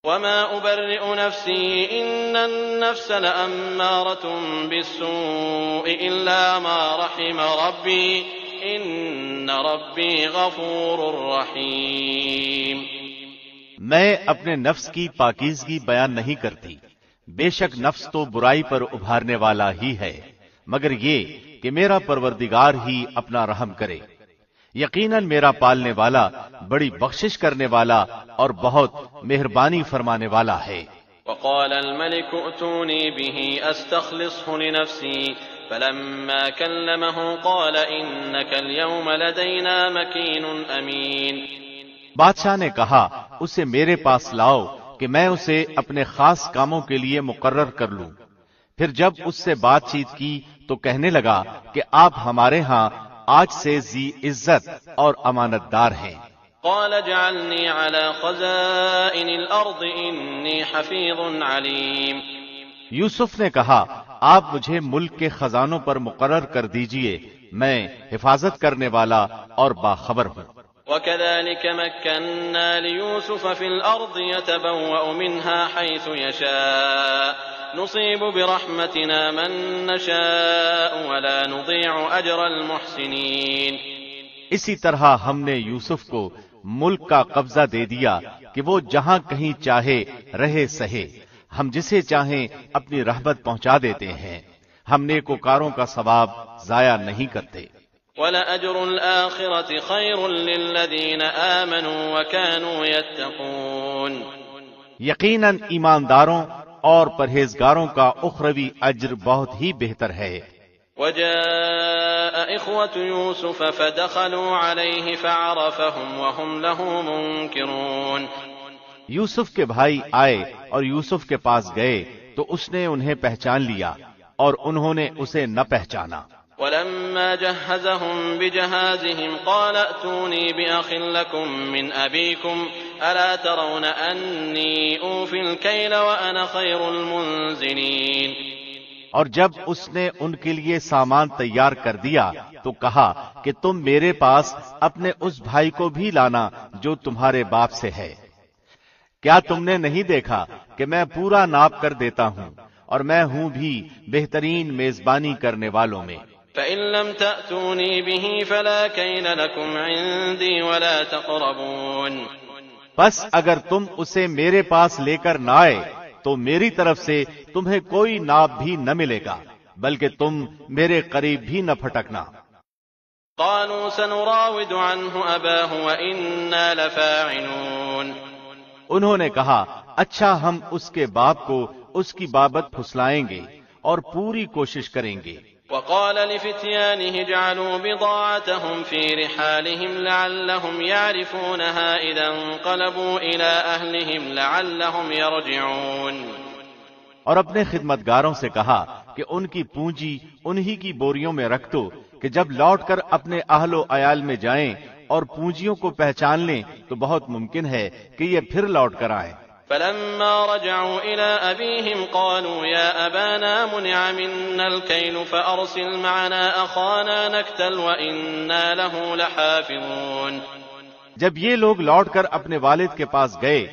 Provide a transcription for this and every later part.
وما أبرئ نفسي إن النفس لأمارة بالسوء إلا ما رحم ربي إن ربي غفور رحيم۔ میں اپنے نفس کی پاکیزگی بیان نہیں کرتی، بے شک نفس تو برائی پر ابھارنے والا ہی ہے، مگر یہ کہ میرا پروردگار ہی اپنا رحم کرے۔ یقیناً میرا پالنے والا بڑی بخشش کرنے والا اور بہت مہربانی فرمانے والا ہے۔ وقال الملك ائتوني به استخلصه لنفسي فلما كلمه قال انك اليوم لدينا مكين امين۔ بادشاہ نے کہا اسے میرے پاس لاؤ کہ میں اسے اپنے خاص کاموں کے لیے مقرر کر لوں۔ پھر جب اس سے بات چیت کی تو کہنے لگا کہ آپ ہمارے ہاں آج سے ذی عزت اور امانت دار ہیں۔ قال اجعلني على خزائن الارض اني حفيظ عليم۔ یوسف نے کہا آپ مجھے ملک کے خزانوں پر مقرر کر دیجئے، میں حفاظت کرنے والا اور باخبر ہوں۔ وكذلك مكنا ليوسف في الأرض يتبوأ منها حيث يشاء نصيب برحمتنا من نشاء ولا نضيع أجر المحسنين۔ اسی طرح ہم نے یوسف کو ملک کا قبضہ دے دیا کہ وہ جہاں کہیں چاہے رہے سہے، ہم جسے چاہیں اپنی رحمت پہنچا دیتے ہیں، ہم نیکوکاروں کا ثواب ضائع نہیں کرتے۔ وَلَأَجْرُ الْآخِرَةِ خَيْرٌ لِّلَّذِينَ آمَنُوا وَكَانُوا يَتَّقُونَ۔ یقیناً ایمانداروں اور پرہیزگاروں کا اخروی اجر بہت ہی بہتر ہے۔ وَجَاءَ إِخْوَةُ يُوسُفَ فَدَخَلُوا عَلَيْهِ فَعَرَفَهُمْ وَهُمْ لَهُ مُنكِرُونَ۔ یوسف کے بھائی آئے اور یوسف کے پاس گئے تو اس نے انہیں پہچان لیا اور انہوں نے اسے نہ پہچانا۔ ولما جهزهم بجهازهم قال ائتوني بأخ لكم من أبيكم ألا ترون أني أوفي الكيل وأنا خير المنزلين۔ اور جب اس نے ان کے لیے سامان تیار کر دیا تو کہا کہ تم میرے پاس اپنے اس بھائی کو بھی لانا جو تمہارے باپ سے ہے۔ کیا تم نے نہیں دیکھا کہ میں پورا ناپ کر دیتا ہوں اور میں ہوں بھی بہترین میزبانی کرنے والوں میں۔ فَإِن لَّمْ تَأْتُونِي بِهِ فَلَا كَيْلَ لَكُمْ عِندِي وَلَا تَقْرَبُونَ۔ پس اگر تم اسے میرے پاس لے کر نہ آئے تو میری طرف سے تمہیں کوئی ناپ بھی نہ ملے گا، بلکہ تم میرے قریب بھی نہ پھٹکنا۔ قالوا سنراود عنه أباه وإنا لفاعلون۔ انہوں نے کہا اچھا ہم اس کے باپ کو اس کی بابت پھسلائیں گے اور پوری کوشش کریں گے۔ وقال لفتيانه اجعلوا بضاعتهم في رحالهم لعلهم يعرفونها إذا انقلبوا إلى أهلهم لعلهم يرجعون۔ اور اپنے خدمتگاروں سے کہا کہ ان کی پونجی انہی کی بوریوں میں رکھ دو کہ جب لوٹ کر اپنے اہل و عیال میں جائیں اور پونجیوں کو پہچان لیں تو بہت ممکن ہے کہ یہ پھر لوٹ کر آئیں۔ فلما رجعوا إلى أبيهم قالوا يا أبانا منع منا الكيل فأرسل معنا أخانا نكتل وإنا له لحافظون۔ جب یہ لوگ لوٹ کر اپنے والد کے پاس گئے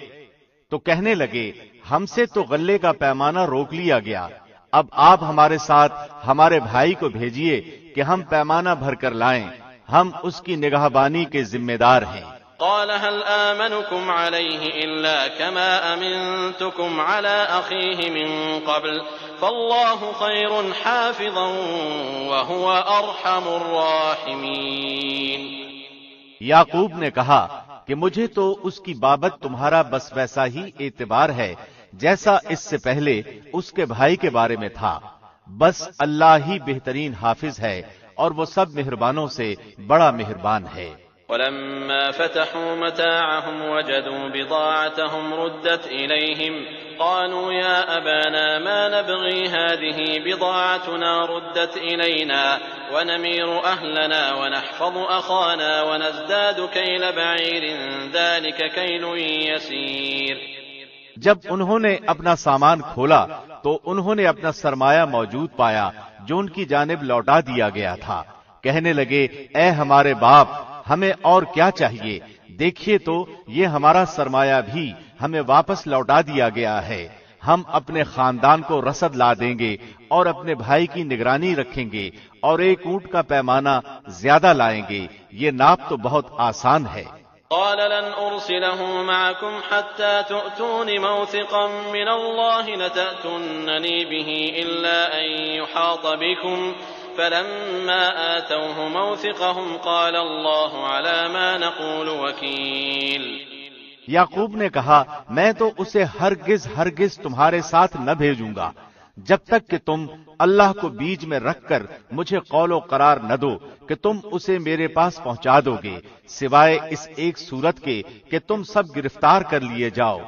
تو کہنے لگے ہم سے تو غلے کا پیمانہ روک لیا گیا، اب آپ ہمارے ساتھ ہمارے بھائی کو بھیجیے کہ ہم پیمانہ بھر کر لائیں، ہم اس کی نگہبانی کے ذمہ دار ہیں۔ قال هل آمنكم عليه إلا كما أمنتكم على أخيه من قبل فالله خير حافظا وهو أرحم الراحمين۔ یعقوب نے کہا کہ مجھے تو اس کی بابت تمہارا بس ویسا ہی اعتبار ہے جیسا اس سے پہلے اس کے بھائی کے بارے میں تھا، بس اللہ ہی بہترین حافظ ہے اور وہ سب مہربانوں سے بڑا مہربان ہے۔ ولما فتحوا متاعهم وجدوا بضاعتهم ردت إليهم قالوا يا أبانا ما نبغي هذه بضاعتنا ردت إلينا ونمير أهلنا ونحفظ أخانا ونزداد كيل بعير ذلك كيل يسير۔ جب انہوں نے اپنا سامان کھولا تو انہوں نے اپنا سرمایہ موجود پایا جو ان کی جانب لوٹا دیا گیا تھا۔ کہنے لگے اے ہمارے باپ، ہمیں اور کیا چاہیے، دیکھیے تو یہ ہمارا سرمایہ بھی ہمیں واپس لوٹا دیا گیا ہے، ہم اپنے خاندان کو رسد لا دیں گے اور اپنے بھائی کی نگرانی رکھیں گے اور ایک اونٹ کا پیمانہ زیادہ لائیں گے، یہ ناپ تو بہت آسان ہے۔ قال لن أرسله معكم حتى تؤتون موثقا من الله لتأتونني به إلا أن يحاط بكم فلما آتوه موثقهم قال الله على ما نقول وكيل۔ یعقوب نے کہا میں تو اسے ہرگز تمہارے ساتھ نہ بھیجوں گا جب تک کہ تم اللہ کو بیچ میں رکھ کر مجھے قول و قرار نہ دو کہ تم اسے میرے پاس پہنچا دو گے، سوائے اس ایک صورت کے کہ تم سب گرفتار کر لیے جاؤ۔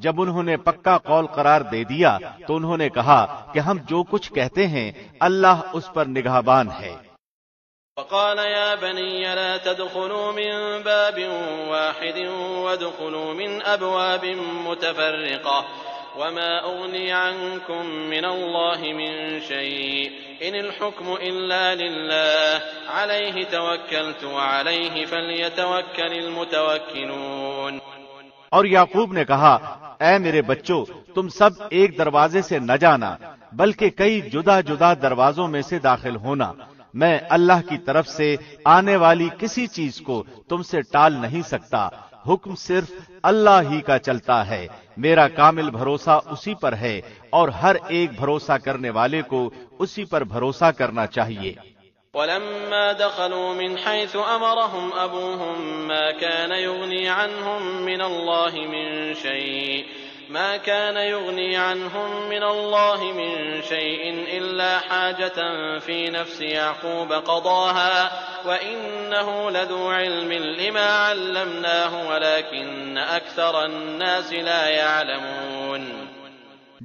جب انہوں نے پکا قول قرار دے دیا تو انہوں نے کہا کہ ہم جو کچھ کہتے ہیں اللہ اس پر نگہبان ہے۔ وقال يا بني لا تدخلوا من باب واحد وادخلوا من أبواب متفرقة وما أغني عنكم من الله من شيء إن الحكم إلا لله عليه توكلت وعليه فليتوكل المتوكلون۔ اور یعقوب نے کہا اے میرے بچوں تم سب ایک دروازے سے نہ جانا بلکہ کئی جدا جدا دروازوں میں سے داخل ہونا، میں اللہ کی طرف سے آنے والی کسی چیز کو تم سے ٹال نہیں سکتا، حکم صرف اللہ ہی کا چلتا ہے، میرا کامل بھروسہ اسی پر ہے اور ہر ایک بھروسہ کرنے والے کو اسی پر بھروسہ کرنا چاہیے۔ ولما دخلوا من حيث أمرهم أبوهم ما كان يغني عنهم من الله من شيء إلا حاجة في نفس يعقوب قضاها وإنه لذو علم لما علمناه ولكن أكثر الناس لا يعلمون۔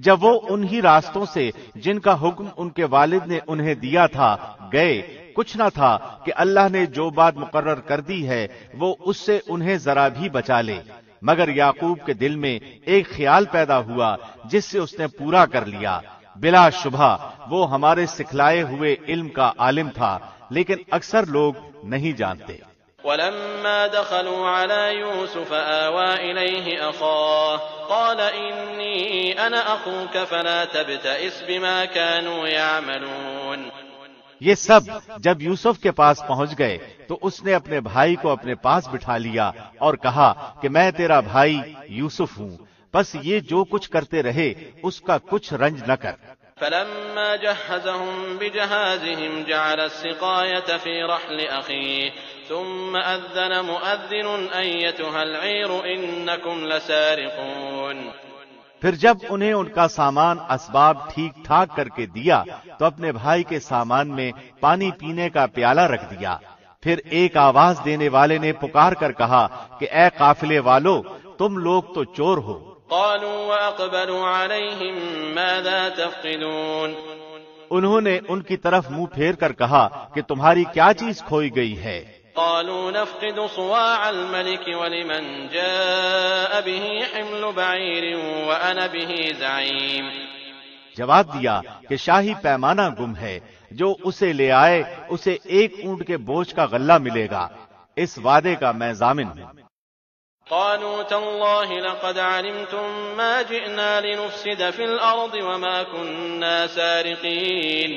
جب وہ انہی راستوں سے جن کا حکم ان کے والد نے انہیں دیا تھا گئے، کچھ نہ تھا کہ اللہ نے جو بات مقرر کر دی ہے وہ اس سے انہیں ذرا بھی بچا لے، مگر یعقوب کے دل میں ایک خیال پیدا ہوا جس سے اس نے پورا کر لیا۔ بلا شبہ وہ ہمارے سکھلائے ہوئے علم کا عالم تھا، لیکن اکثر لوگ نہیں جانتے۔ ولما دخلوا على يوسف آوى إليه أخاه قال إني أنا أخوك فلا تبتئس بما كانوا يعملون۔ یہ سب جب یوسف کے پاس پہنچ گئے تو اس نے اپنے بھائی کو اپنے پاس بٹھا لیا اور کہا کہ میں تیرا بھائی یوسف ہوں، بس یہ جو کچھ کرتے رہے اس کا کچھ رنج نہ کر۔ فلما جهزهم بجهازهم جعل السقاية في رحل أخيه ثم أذن مؤذن أيتها العير إنكم لسارقون۔ پھر جب انہیں ان کا سامان اسباب ٹھیک ٹھاک کر کے دیا تو اپنے بھائی کے سامان میں پانی پینے کا پیالہ رکھ دیا، پھر ایک آواز دینے والے نے پکار کر کہا کہ اے قافلے والو تم لوگ تو چور ہو۔ قالوا وأقبلوا عليهم ماذا تفقدون۔ انہوں نے ان کی طرف منہ پھیر کر کہا کہ تمہاری کیا چیز کھوئی گئی ہے؟ قالوا نفقد صواع الملك ولمن جاء به حمل بعير وأنا به زعيم۔ جواب دیا کہ شاہی پیمانہ گم ہے، جو اسے لے آئے اسے ایک اونٹ کے بوجھ کا غلہ ملے گا، اس وعدے کا میں ضامن ہوں۔ قالوا تالله لقد علمتم ما جئنا لنفسد في الأرض وما كنا سارقين۔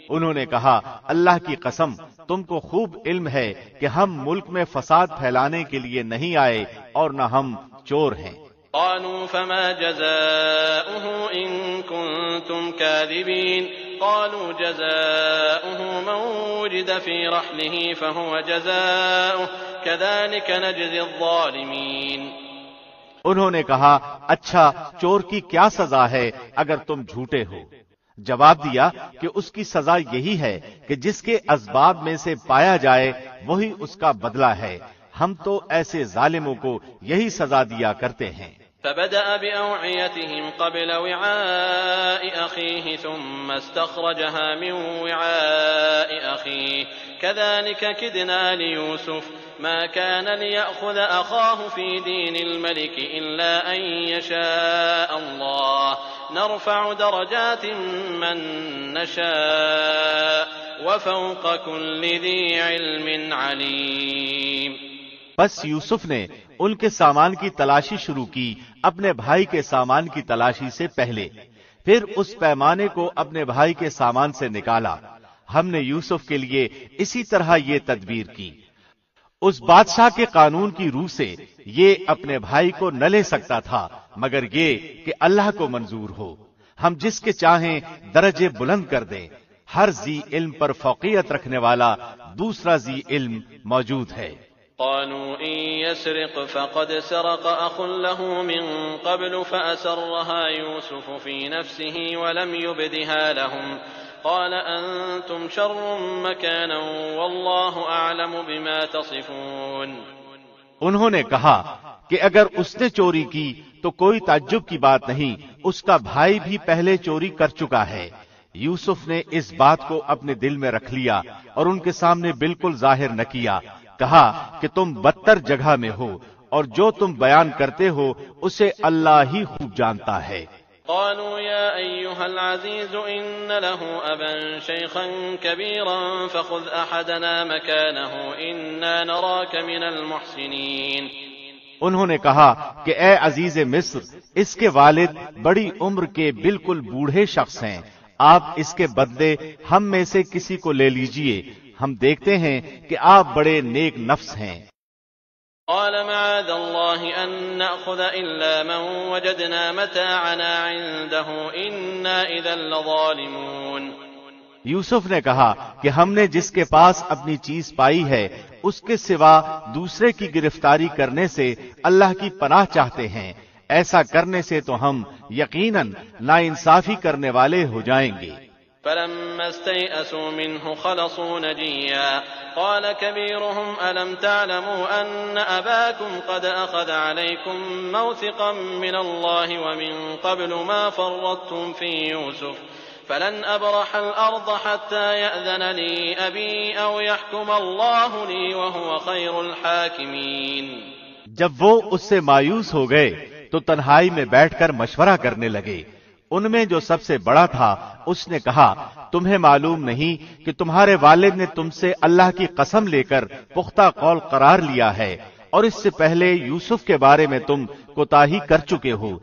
انہوں نے کہا اللہ کی قسم تم کو خوب علم ہے کہ ہم ملک میں فساد پھیلانے کے لیے نہیں آئے اور نہ ہم چور ہیں۔ قالوا فما جزاؤه إن كنتم كاذبين قالوا جزاؤه من وجد في رحله فهو جزاؤه كذلك نجزي الظالمين۔ انہوں نے کہا اچھا چور کی کیا سزا ہے اگر تم جھوٹے ہو؟ جواب دیا کہ اس کی سزا یہی ہے کہ جس کے اسباب میں سے پایا جائے وہی اس کا بدلہ ہے، ہم تو ایسے ظالموں کو یہی سزا دیا کرتے ہیں۔ فبدأ بأوعيتهم قبل وعاء أخيه ثم استخرجها من وعاء أخيه كذلك كدنا ليوسف ما كان ليأخذ أخاه في دين الملك إلا أن يشاء الله نرفع درجات من نشاء وفوق كل ذي علم عليم۔ بس یوسف نے ان کے سامان کی تلاشی شروع کی اپنے بھائی کے سامان کی تلاشی سے پہلے، پھر اس پیمانے کو اپنے بھائی کے سامان سے نکالا۔ ہم نے یوسف کے لیے اسی طرح یہ تدبیر کی۔ اس بادشاہ کے قانون کی روح سے یہ اپنے بھائی کو نہ لے سکتا تھا مگر یہ کہ اللہ کو منظور ہو۔ ہم جس کے چاہیں درجے بلند کر دیں۔ ہر ذی علم پر فوقیت رکھنے والا دوسرا ذی علم موجود ہے۔ قالوا إن يسرق فقد سرق أخ له من قبل فأسرها يوسف في نفسه ولم يبدها لهم قال أنتم شر مكانا والله أعلم بما تصفون۔ انہوں نے کہا کہ اگر اس نے چوری کی تو کوئی تعجب کی بات نہیں، اس کا بھائی بھی پہلے چوری کر چکا ہے۔ یوسف نے اس بات کو اپنے دل میں رکھ لیا اور ان کے سامنے بالکل ظاہر نہ کیا۔ کہا کہ تم بدتر جگہ میں ہو اور جو تم بیان کرتے ہو اسے اللہ ہی خوب جانتا ہے۔ قالوا يا أيها العزيز إن له أبا شيخا كبيرا فخذ أحدنا مكانه إنا نراك من المحسنين۔ انہوں نے کہا کہ اے عزیز مصر، اس کے والد بڑی عمر کے بالکل بوڑھے شخص ہیں، آپ اس کے بدلے ہم میں سے کسی کو لے لیجئے، ہم دیکھتے ہیں کہ آپ بڑے نیک نفس ہیں۔ قال معاذ الله أن نأخذ إلا من وجدنا متاعنا عنده إنا إذا لظالمون۔ یوسف نے کہا کہ ہم نے جس کے پاس اپنی چیز پائی ہے اس کے سوا دوسرے کی گرفتاری کرنے سے اللہ کی پناہ چاہتے ہیں، ایسا کرنے سے تو ہم یقیناً ناانصافی کرنے والے ہو جائیں گے۔ فلما استيئسوا منه خلصوا نجيا قال كبيرهم ألم تعلموا أن أباكم قد أخذ عليكم موثقا من الله ومن قبل ما فرطتم في يوسف فلن أبرح الأرض حتى يأذن لي أبي أو يحكم الله لي وهو خير الحاكمين۔ جب وہ اس سے مایوس ہو گئے تو تنہائی میں بیٹھ کر مشورہ کرنے لگے۔ ان میں جو سب سے بڑا تھا اس نے کہا، تمہیں معلوم نہیں کہ تمہارے والد نے تم سے اللہ کی قسم لے کر پختہ قول قرار لیا ہے اور اس سے پہلے یوسف کے بارے میں تم کوتاہی کر چکے ہو،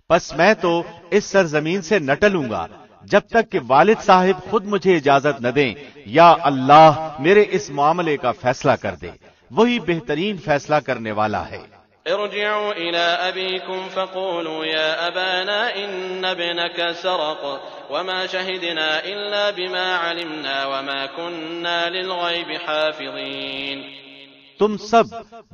پس میں تو اس سرزمین سے نہ ٹلوں گا جب تک کہ والد صاحب خود مجھے اجازت نہ دیں یا اللہ میرے اس معاملے کا فیصلہ کر دے، وہی بہترین فیصلہ کرنے والا ہے۔ ارجعوا إلى أبيكم فقولوا يا أبانا إن ابنك سرق وما شهدنا إلا بما علمنا وما كنا للغيب حافظين۔ تم سب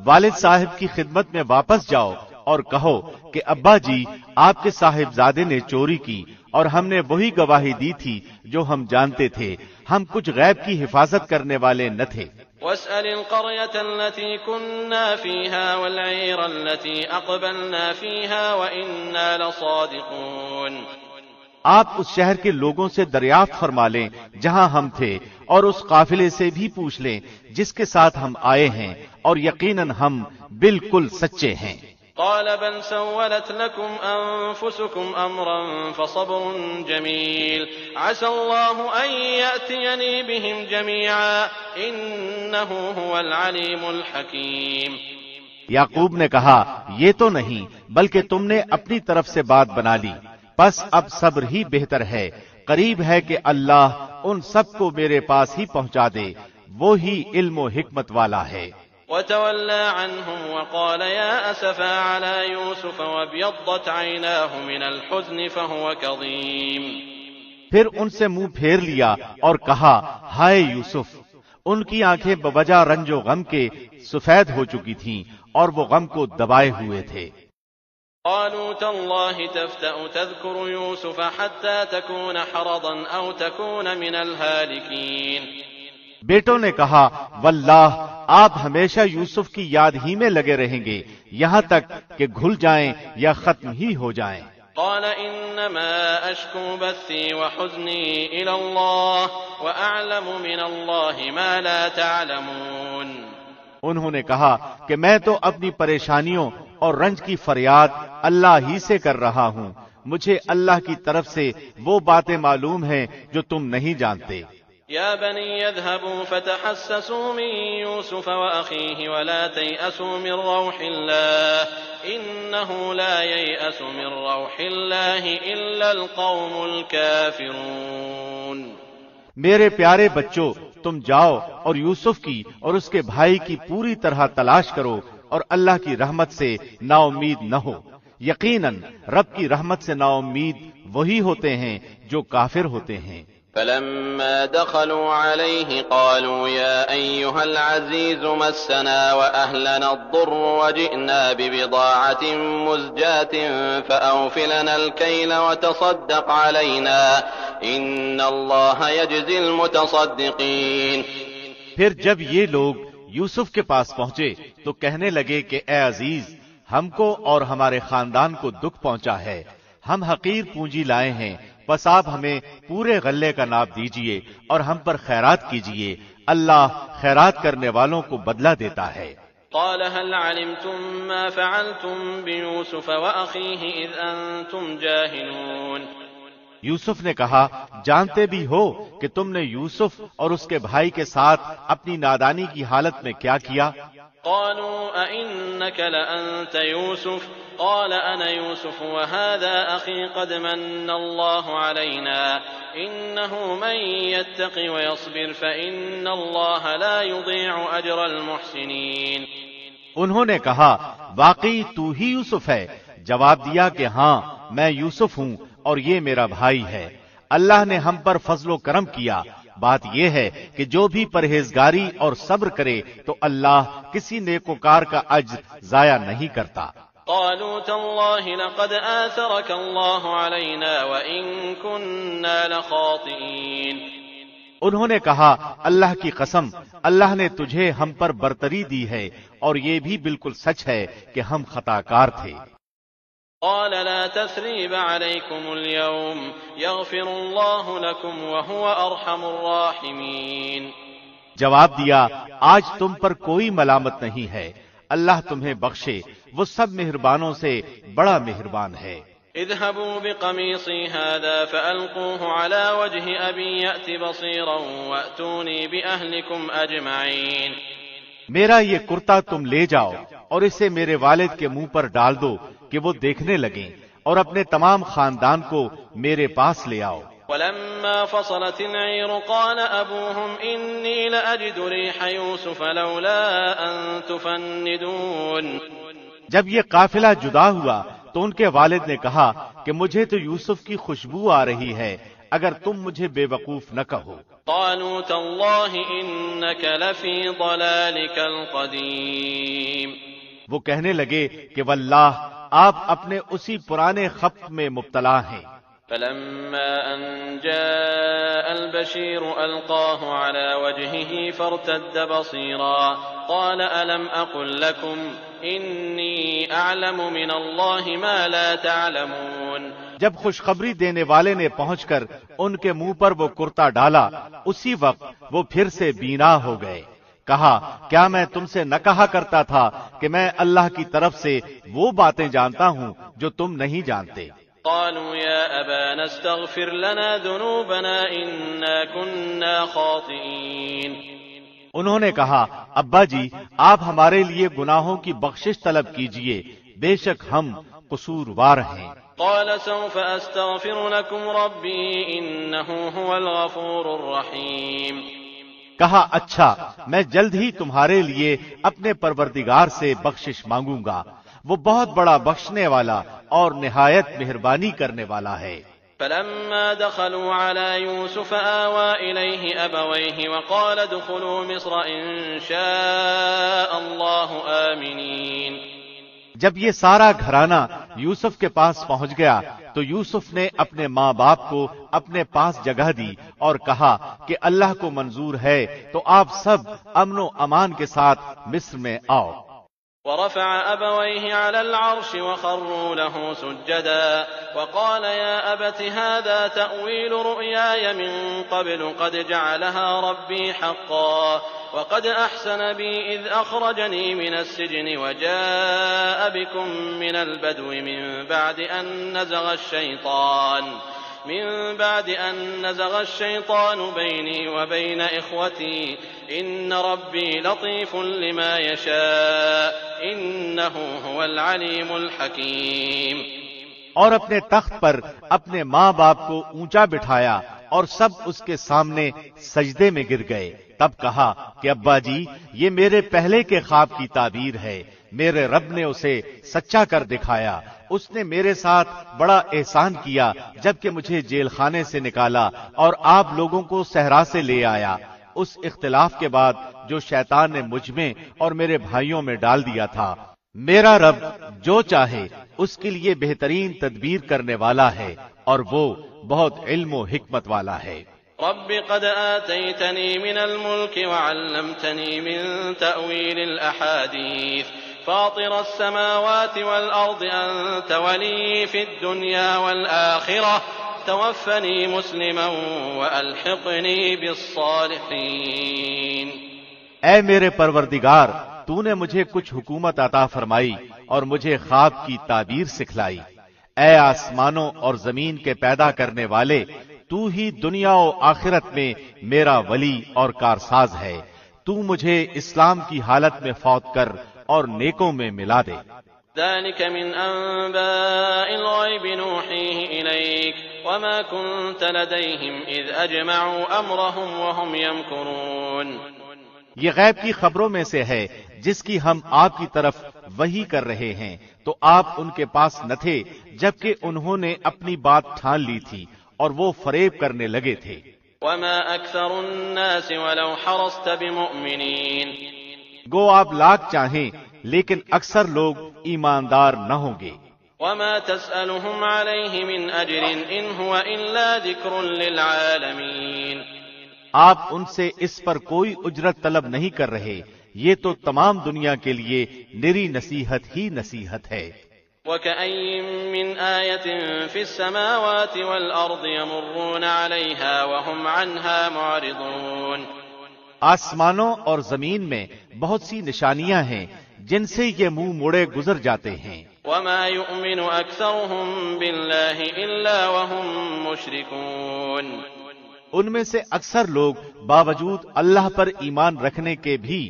والد صاحب کی خدمت میں واپس جاؤ اور کہو کہ ابا جی آپ کے صاحبزادے نے چوری کی اور ہم نے وہی گواہی دی تھی جو ہم جانتے تھے، ہم کچھ غیب کی حفاظت کرنے والے نہ تھے۔ واسأل القرية التي كنا فيها والعير التي أقبلنا فيها وإنا لصادقون۔ آپ اس شہر کے لوگوں سے دریافت فرما لیں جہاں ہم تھے اور اس قافلے سے بھی پوچھ لیں جس کے ساتھ ہم آئے ہیں، اور یقیناً ہم بالکل سچے ہیں۔ قال بل سولت لكم أنفسكم أمرا فصبر جميل عسى الله أن يأتيني بهم جميعا إنه هو العليم الحكيم۔ یعقوب نے کہا، یہ تو نہیں بلکہ تم نے اپنی طرف سے بات بنا لی، پس اب صبر ہی بہتر ہے، قریب ہے کہ اللہ ان سب کو میرے پاس ہی پہنچا دے، وہی علم و حکمت والا ہے۔ وتولى عنهم وقال يا أسفا على يوسف وابيضت عيناه من الحزن فهو كظيم۔ پھر ان سے منہ پھیر لیا اور کہا، ہائے یوسف، ان کی آنکھیں بوجہ رنج و غم کے سفید ہو چکی تھیں اور وہ غم کو دبائے ہوئے تھے۔ قالوا تالله تفتأ تذكر يوسف حتى تكون حرضا أو تكون من الهالكين۔ بیٹوں نے کہا، واللہ آپ ہمیشہ یوسف کی یاد ہی میں لگے رہیں گے یہاں تک کہ گھل جائیں یا ختم ہی ہو جائیں۔ قال انما اشكو بثي وحزني الى الله واعلم من الله ما لا تعلمون۔ انہوں نے کہا کہ میں تو اپنی پریشانیوں اور رنج کی فریاد اللہ ہی سے کر رہا ہوں، مجھے اللہ کی طرف سے وہ باتیں معلوم ہیں جو تم نہیں جانتے۔ يا بني اذهبوا فتحسسوا من يوسف وأخيه ولا تيأسوا من روح الله إنه لا ييأس من روح الله إلا القوم الكافرون۔ میرے پیارے بچوں، تم جاؤ اور یوسف کی اور اس کے بھائی کی پوری طرح تلاش کرو اور اللہ کی رحمت سے نا امید نہ ہو۔ یقیناً رب کی رحمت سے نا امید وہی ہوتے ہیں جو کافر ہوتے ہیں۔ فلما دخلوا عليه قالوا يا أيها العزيز مسنا وأهلنا الضر وجئنا ببضاعة مزجاة فأوف لنا الكيل وتصدق علينا إن الله يجزي المتصدقين۔ پھر جب یہ لوگ یوسف کے پاس پہنچے تو کہنے لگے کہ اے عزیز، ہم کو اور ہمارے خاندان کو دکھ پہنچا ہے، ہم حقیر پونجی لائے ہیں، بس آپ ہمیں پورے غلے کا ناپ دیجئے اور ہم پر خیرات کیجئے، اللہ خیرات کرنے والوں کو بدلہ دیتا ہے۔ قال هل علمتم ما فعلتم بيوسف وأخيه إذ أنتم جاهلون۔ یوسف نے کہا، جانتے بھی ہو کہ تم نے یوسف اور اس کے بھائی کے ساتھ اپنی نادانی کی حالت میں کیا کیا؟ قالوا أئنك لأنت يوسف قال أنا يوسف وهذا أخي قد من الله علينا إنه من يتق ويصبر فإن الله لا يضيع أجر المحسنين۔ انہوں نے کہا، واقعی تو ہی یوسف ہے۔ جواب دیا کہ ہاں میں یوسف ہوں اور یہ میرا بھائی ہے، اللہ نے ہم پر فضل و کرم کیا۔ بات یہ ہے کہ جو بھی پرہیزگاری اور صبر کرے تو اللہ کسی نیکوکار کا اجر ضائع نہیں کرتا۔ قالوا تالله لقد آثرك الله علينا وإن كنا لخاطئين۔ انہوں نے کہا، اللہ کی قسم، اللہ نے تجھے ہم پر برتری دی ہے اور یہ بھی بالکل سچ ہے کہ ہم خطا کار تھے۔ قال لا تثريب عليكم اليوم يغفر الله لكم وهو أرحم الراحمين۔ جواب دیا، آج تم پر کوئی ملامت نہیں ہے، اللہ تمہیں بخشے، وہ سب مہربانوں سے بڑا مہربان ہے۔ اذهبوا بقميصي هذا فألقوه على وجه أبي يأت بصيرا وأتوني بأهلكم أجمعين۔ میرا یہ کرتا تم لے جاؤ اور اسے میرے والد کے منہ پر ڈال دو کہ وہ دیکھنے لگیں، اور اپنے تمام خاندان کو میرے پاس لے آؤ۔ ولما فصلت العير قال أبوهم إني لأجد ريح يوسف لولا أن تفندون۔ جب یہ قافلہ جدا ہوا تو ان کے والد نے کہا کہ مجھے تو یوسف کی خوشبو آ رہی ہے، اگر تم مجھے بے وقوف نہ کہو۔ قالوا تالله إنك لفي ضلالك القديم۔ وہ کہنے لگے کہ واللہ آپ اپنے اسی پرانے خبط میں مبتلا ہیں۔ فلما أن جاء البشير ألقاه على وجهه فارتد بصيرا قال ألم أقل لكم إني أعلم من الله ما لا تعلمون۔ جب خوشخبری دینے والے نے پہنچ کر ان کے منہ پر وہ کرتا ڈالا، اسی وقت وہ پھر سے بینا ہو گئے۔ کہا، کیا میں تم سے نہ کہا کرتا تھا کہ میں اللہ کی طرف سے وہ باتیں جانتا ہوں جو تم نہیں جانتے؟ قالوا يا أبانا استغفر لنا ذنوبنا إنا كنا خاطئين۔ انہوں نے کہا، ابا جی آپ ہمارے لیے گناہوں کی بخشش طلب کیجئے، بے شک ہم قصوروار ہیں۔ قال سوف أستغفر لكم ربي إنه هو الغفور الرحيم۔ کہا، اچھا میں جلد ہی تمہارے لیے اپنے پروردگار سے بخشش مانگوں گا، وہ بہت بڑا بخشنے والا اور نہایت مہربانی کرنے والا ہے۔ فلما دخلوا على يوسف آوى إليه أبويه وقال ادخلوا مصر إن شاء الله آمنين۔ جب یہ سارا گھرانہ یوسف کے پاس پہنچ گیا تو یوسف نے اپنے ماں باپ کو اپنے پاس جگہ دی اور کہا کہ اللہ کو منظور ہے تو آپ سب امن و امان کے ساتھ مصر میں آؤ۔ ورفع أبويه على العرش وخروا له سجدا وقال يا أبت هذا تأويل رؤياي من قبل قد جعلها ربي حقا وقد أحسن بي إذ أخرجني من السجن وجاء بكم من البدو من بعد أن نزغ الشيطان من بعد أن نزغ الشيطان بيني وبين إخوتي إن ربي لطيف لما يشاء إنه هو العليم الحكيم. اور اپنے تخت پر اپنے ماں باپ کو اونچا بٹھایا اور سب اس کے سامنے سجدے میں گر گئے. تب کہا کہ ابا جی یہ میرے پہلے کے خواب کی تعبیر ہے. میرے رب نے اسے سچا کر دکھایا. اس نے میرے ساتھ بڑا احسان کیا جبکہ مجھے جیل خانے سے نکالا اور آپ لوگوں کو صحرا سے لے آیا. اس اختلاف کے بعد جو شیطان نے مجھ میں اور میرے بھائیوں میں ڈال دیا تھا. میرا رب جو چاہے اس کے لیے بہترین تدبیر کرنے والا ہے اور وہ بہت علم و حکمت والا ہے. رب قد آتيتني من الملك وعلمتني من تأويل الأحاديث فاطر السماوات والأرض أنت ولي في الدنيا والآخرة توفني مسلما وألحقني بالصالحين. اے میرے پروردگار تو نے مجھے کچھ حکومت عطا فرمائی اور مجھے خواب کی تعبیر سکھلائی. اے آسمانوں اور زمین کے پیدا کرنے والے تو ہی دنیا و آخرت میں میرا ولی اور کارساز ہے. تو مجھے اسلام کی حالت میں فوت کر اور نیکوں میں ملا دے. ذلك من أنباء الغيب نوحيه إليك وما كنت لديهم إذ أجمعوا أمرهم وهم يمكرون. یہ غیب کی خبروں میں سے ہے جس کی ہم آپ کی طرف وحی کر رہے ہیں تو آپ ان کے پاس نہ تھے جبکہ انہوں نے اپنی بات ٹھان لی تھی اور وہ فریب کرنے لگے تھے. وما أكثر الناس ولو حرصت بمؤمنين. گو آپ لاکھ چاہیں لیکن اکثر لوگ ایماندار نہ ہوں گے. وما تسألهم عليه من أجر إن هو إلا ذكر للعالمين. آپ ان سے اس پر کوئی اجرت طلب نہیں کر رہے. یہ تو تمام دنیا کے لیے نری نصیحت ہی نصیحت ہے. وَكَأَيٍّ مِّنْ آيَةٍ فِي السَّمَاوَاتِ وَالْأَرْضِ يَمُرُّونَ عَلَيْهَا وَهُمْ عَنْهَا مُعْرِضُونَ. آسمانوں اور زمین میں بہت سی نشانیاں ہیں جن سے یہ منہ موڑے گزر جاتے ہیں. وَمَا يُؤْمِنُ أَكْثَرُهُم بِاللَّهِ إِلَّا وَهُم مُّشْرِكُونَ. ان میں سے اکثر لوگ باوجود اللہ پر ایمان رکھنے کے بھی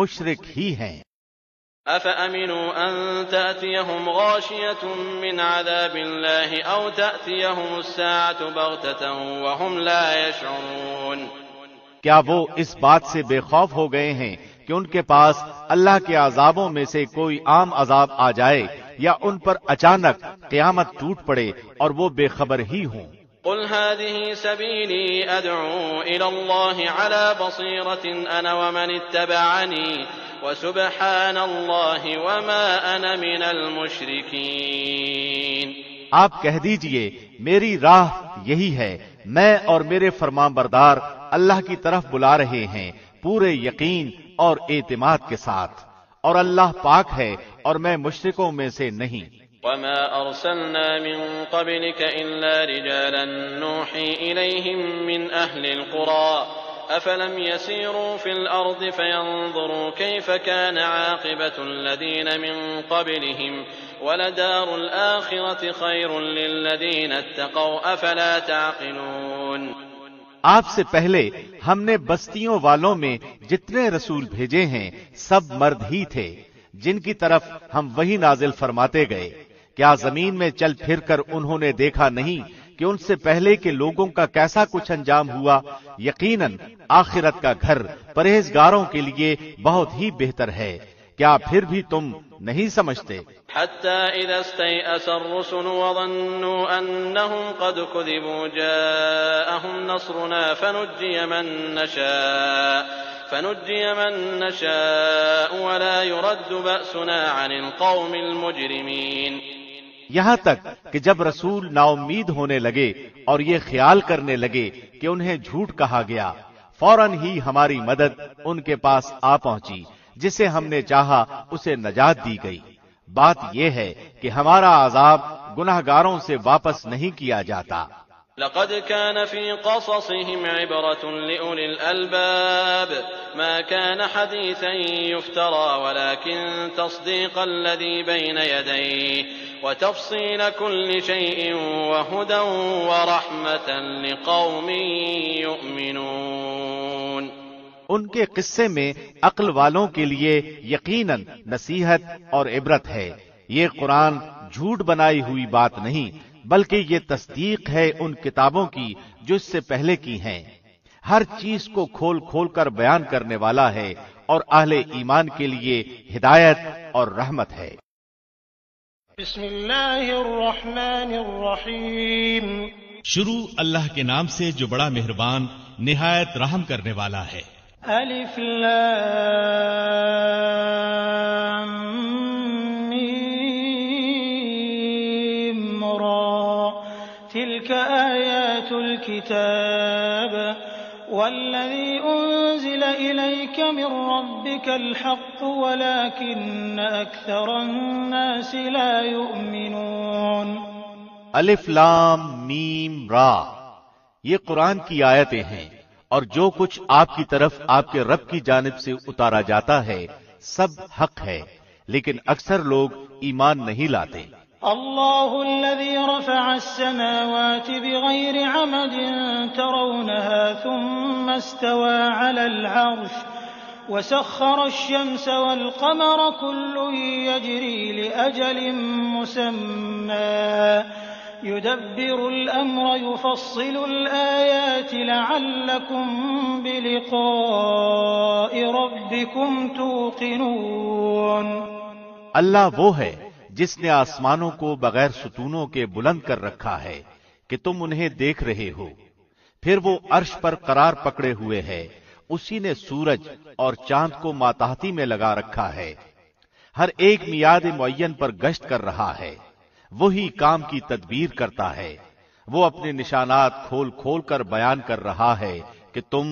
مشرک ہی ہیں. أَفَأَمِنُوا أَن تَأْتِيَهُمْ غَاشِيَةٌ مِّنْ عَذَابِ اللَّهِ أَوْ تَأْتِيَهُمُ السَّاعَةُ بَغْتَةً وَهُمْ لَا يَشْعُرُونَ. کیا وہ اس بات سے بے خوف ہو گئے ہیں کہ ان کے پاس اللہ کے عذابوں میں سے کوئی عام عذاب آ جائے یا ان پر اچانک قیامت ٹوٹ پڑے اور وہ بے خبر ہی ہوں. قل هذه سبيلي أدعو إلى الله على بصيرة أنا ومن اتبعني وسبحان الله وما أنا من المشركين. آپ کہہ دیجئے میری راہ یہی ہے. میں اور میرے فرمان بردار اللہ کی طرف بلا رہے ہیں پورے یقین اور اعتماد کے ساتھ اور اللہ پاک ہے اور میں مشرکوں میں سے نہیں. وما أرسلنا من قبلك إلا رجالا نوحي إليهم من أهل القرى أفلم يسيروا في الأرض فينظروا كيف كان عاقبة الذين من قبلهم ولدار الآخرة خير للذين اتقوا أفلا تعقلون. آپ سے پہلے ہم نے بستیوں والوں میں جتنے رسول بھیجے ہیں سب مرد ہی تھے جن کی طرف ہم وہی نازل فرماتے گئے. کیا زمین میں چل پھر کر انہوں نے دیکھا نہیں کہ ان سے پہلے کے لوگوں کا کیسا کچھ انجام ہوا؟ یقیناً آخرت کا گھر پرہیزگاروں کے لیے بہت ہی بہتر ہے. کیا پھر بھی تم نہیں سمجھتے؟ حتى إذا استيأس الرسل وظنوا أنهم قد كذبوا جاءهم نصرنا فنجي من نشاء ولا يرد بأسنا عن القوم المجرمين. یہاں تک کہ جب رسول نا امید ہونے لگے اور یہ خیال کرنے لگے کہ انہیں جھوٹ کہا گیا فوراً ہی ہماری مدد ان کے پاس آ پہنچی. جسے ہم نے چاہا اسے نجات دی گئی. بات یہ ہے کہ ہمارا عذاب گناہگاروں سے واپس نہیں کیا جاتا. لقد كان في قصصهم عبرة لأولي الألباب ما كان حديثا يفترى ولكن تصديق الذي بين يديه وتفصيل كل شيء وهدى ورحمة لقوم يؤمنون. ان کے قصے میں عقل والوں کے لیے یقیناً نصیحت اور عبرت ہے. یہ قرآن جھوٹ بنائی ہوئی بات نہیں بلکہ یہ تصدیق ہے ان کتابوں کی جو اس سے پہلے کی ہیں. ہر چیز کو کھول کھول کر بیان کرنے والا ہے اور اہل ایمان کے لیے ہدایت اور رحمت ہے. بسم اللہ الرحمن الرحیم. شروع اللہ کے نام سے جو بڑا مہربان نہایت رحم کرنے والا ہے. الف لام میم را تلك آیات الكتاب والذی انزل الیک من ربک الحق ولكن اکثر الناس لا یؤمنون. الف لام میم را یہ قرآن کی آیتیں ہیں اور جو کچھ آپ کی طرف آپ کے رب کی جانب سے اتارا جاتا ہے سب حق ہے لیکن اکثر لوگ ایمان نہیں لاتے. اللہ الذي رفع السماوات بغير عمد ترونها ثم استوى على العرش وسخر الشمس والقمر كل يجري لأجل مسمى يدبر الأمر يفصل الآيات لعلكم بلقاء ربكم توقنون. اللہ وہ ہے جس نے آسمانوں کو بغیر ستونوں کے بلند کر رکھا ہے کہ تم انہیں دیکھ رہے ہو. پھر وہ عرش پر قرار پکڑے ہوئے ہے. اسی نے سورج اور چاند کو ماتحتی میں لگا رکھا ہے. ہر ایک میعاد معین پر گشت کر رہا ہے. وہی کام کی تدبیر کرتا ہے. وہ اپنے نشانات کھول کھول کر بیان کر رہا ہے کہ تم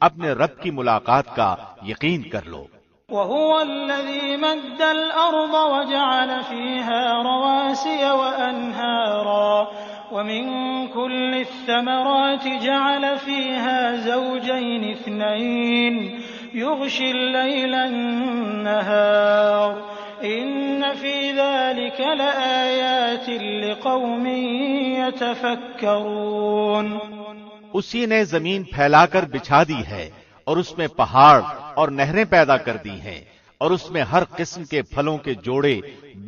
اپنے رب کی ملاقات کا یقین کر لو. وهو الذي مد الأرض وجعل فيها رواسي وأنهارا ومن كل الثمرات جعل فيها زوجين اثنين يغشي الليل النهار إن في ذلك لآيات لقوم يتفكرون. اسی نے زمین پھیلا کر بچھا دی ہے اور اس میں پہاڑ اور نہریں پیدا کر دی ہیں اور اس میں ہر قسم کے پھلوں کے جوڑے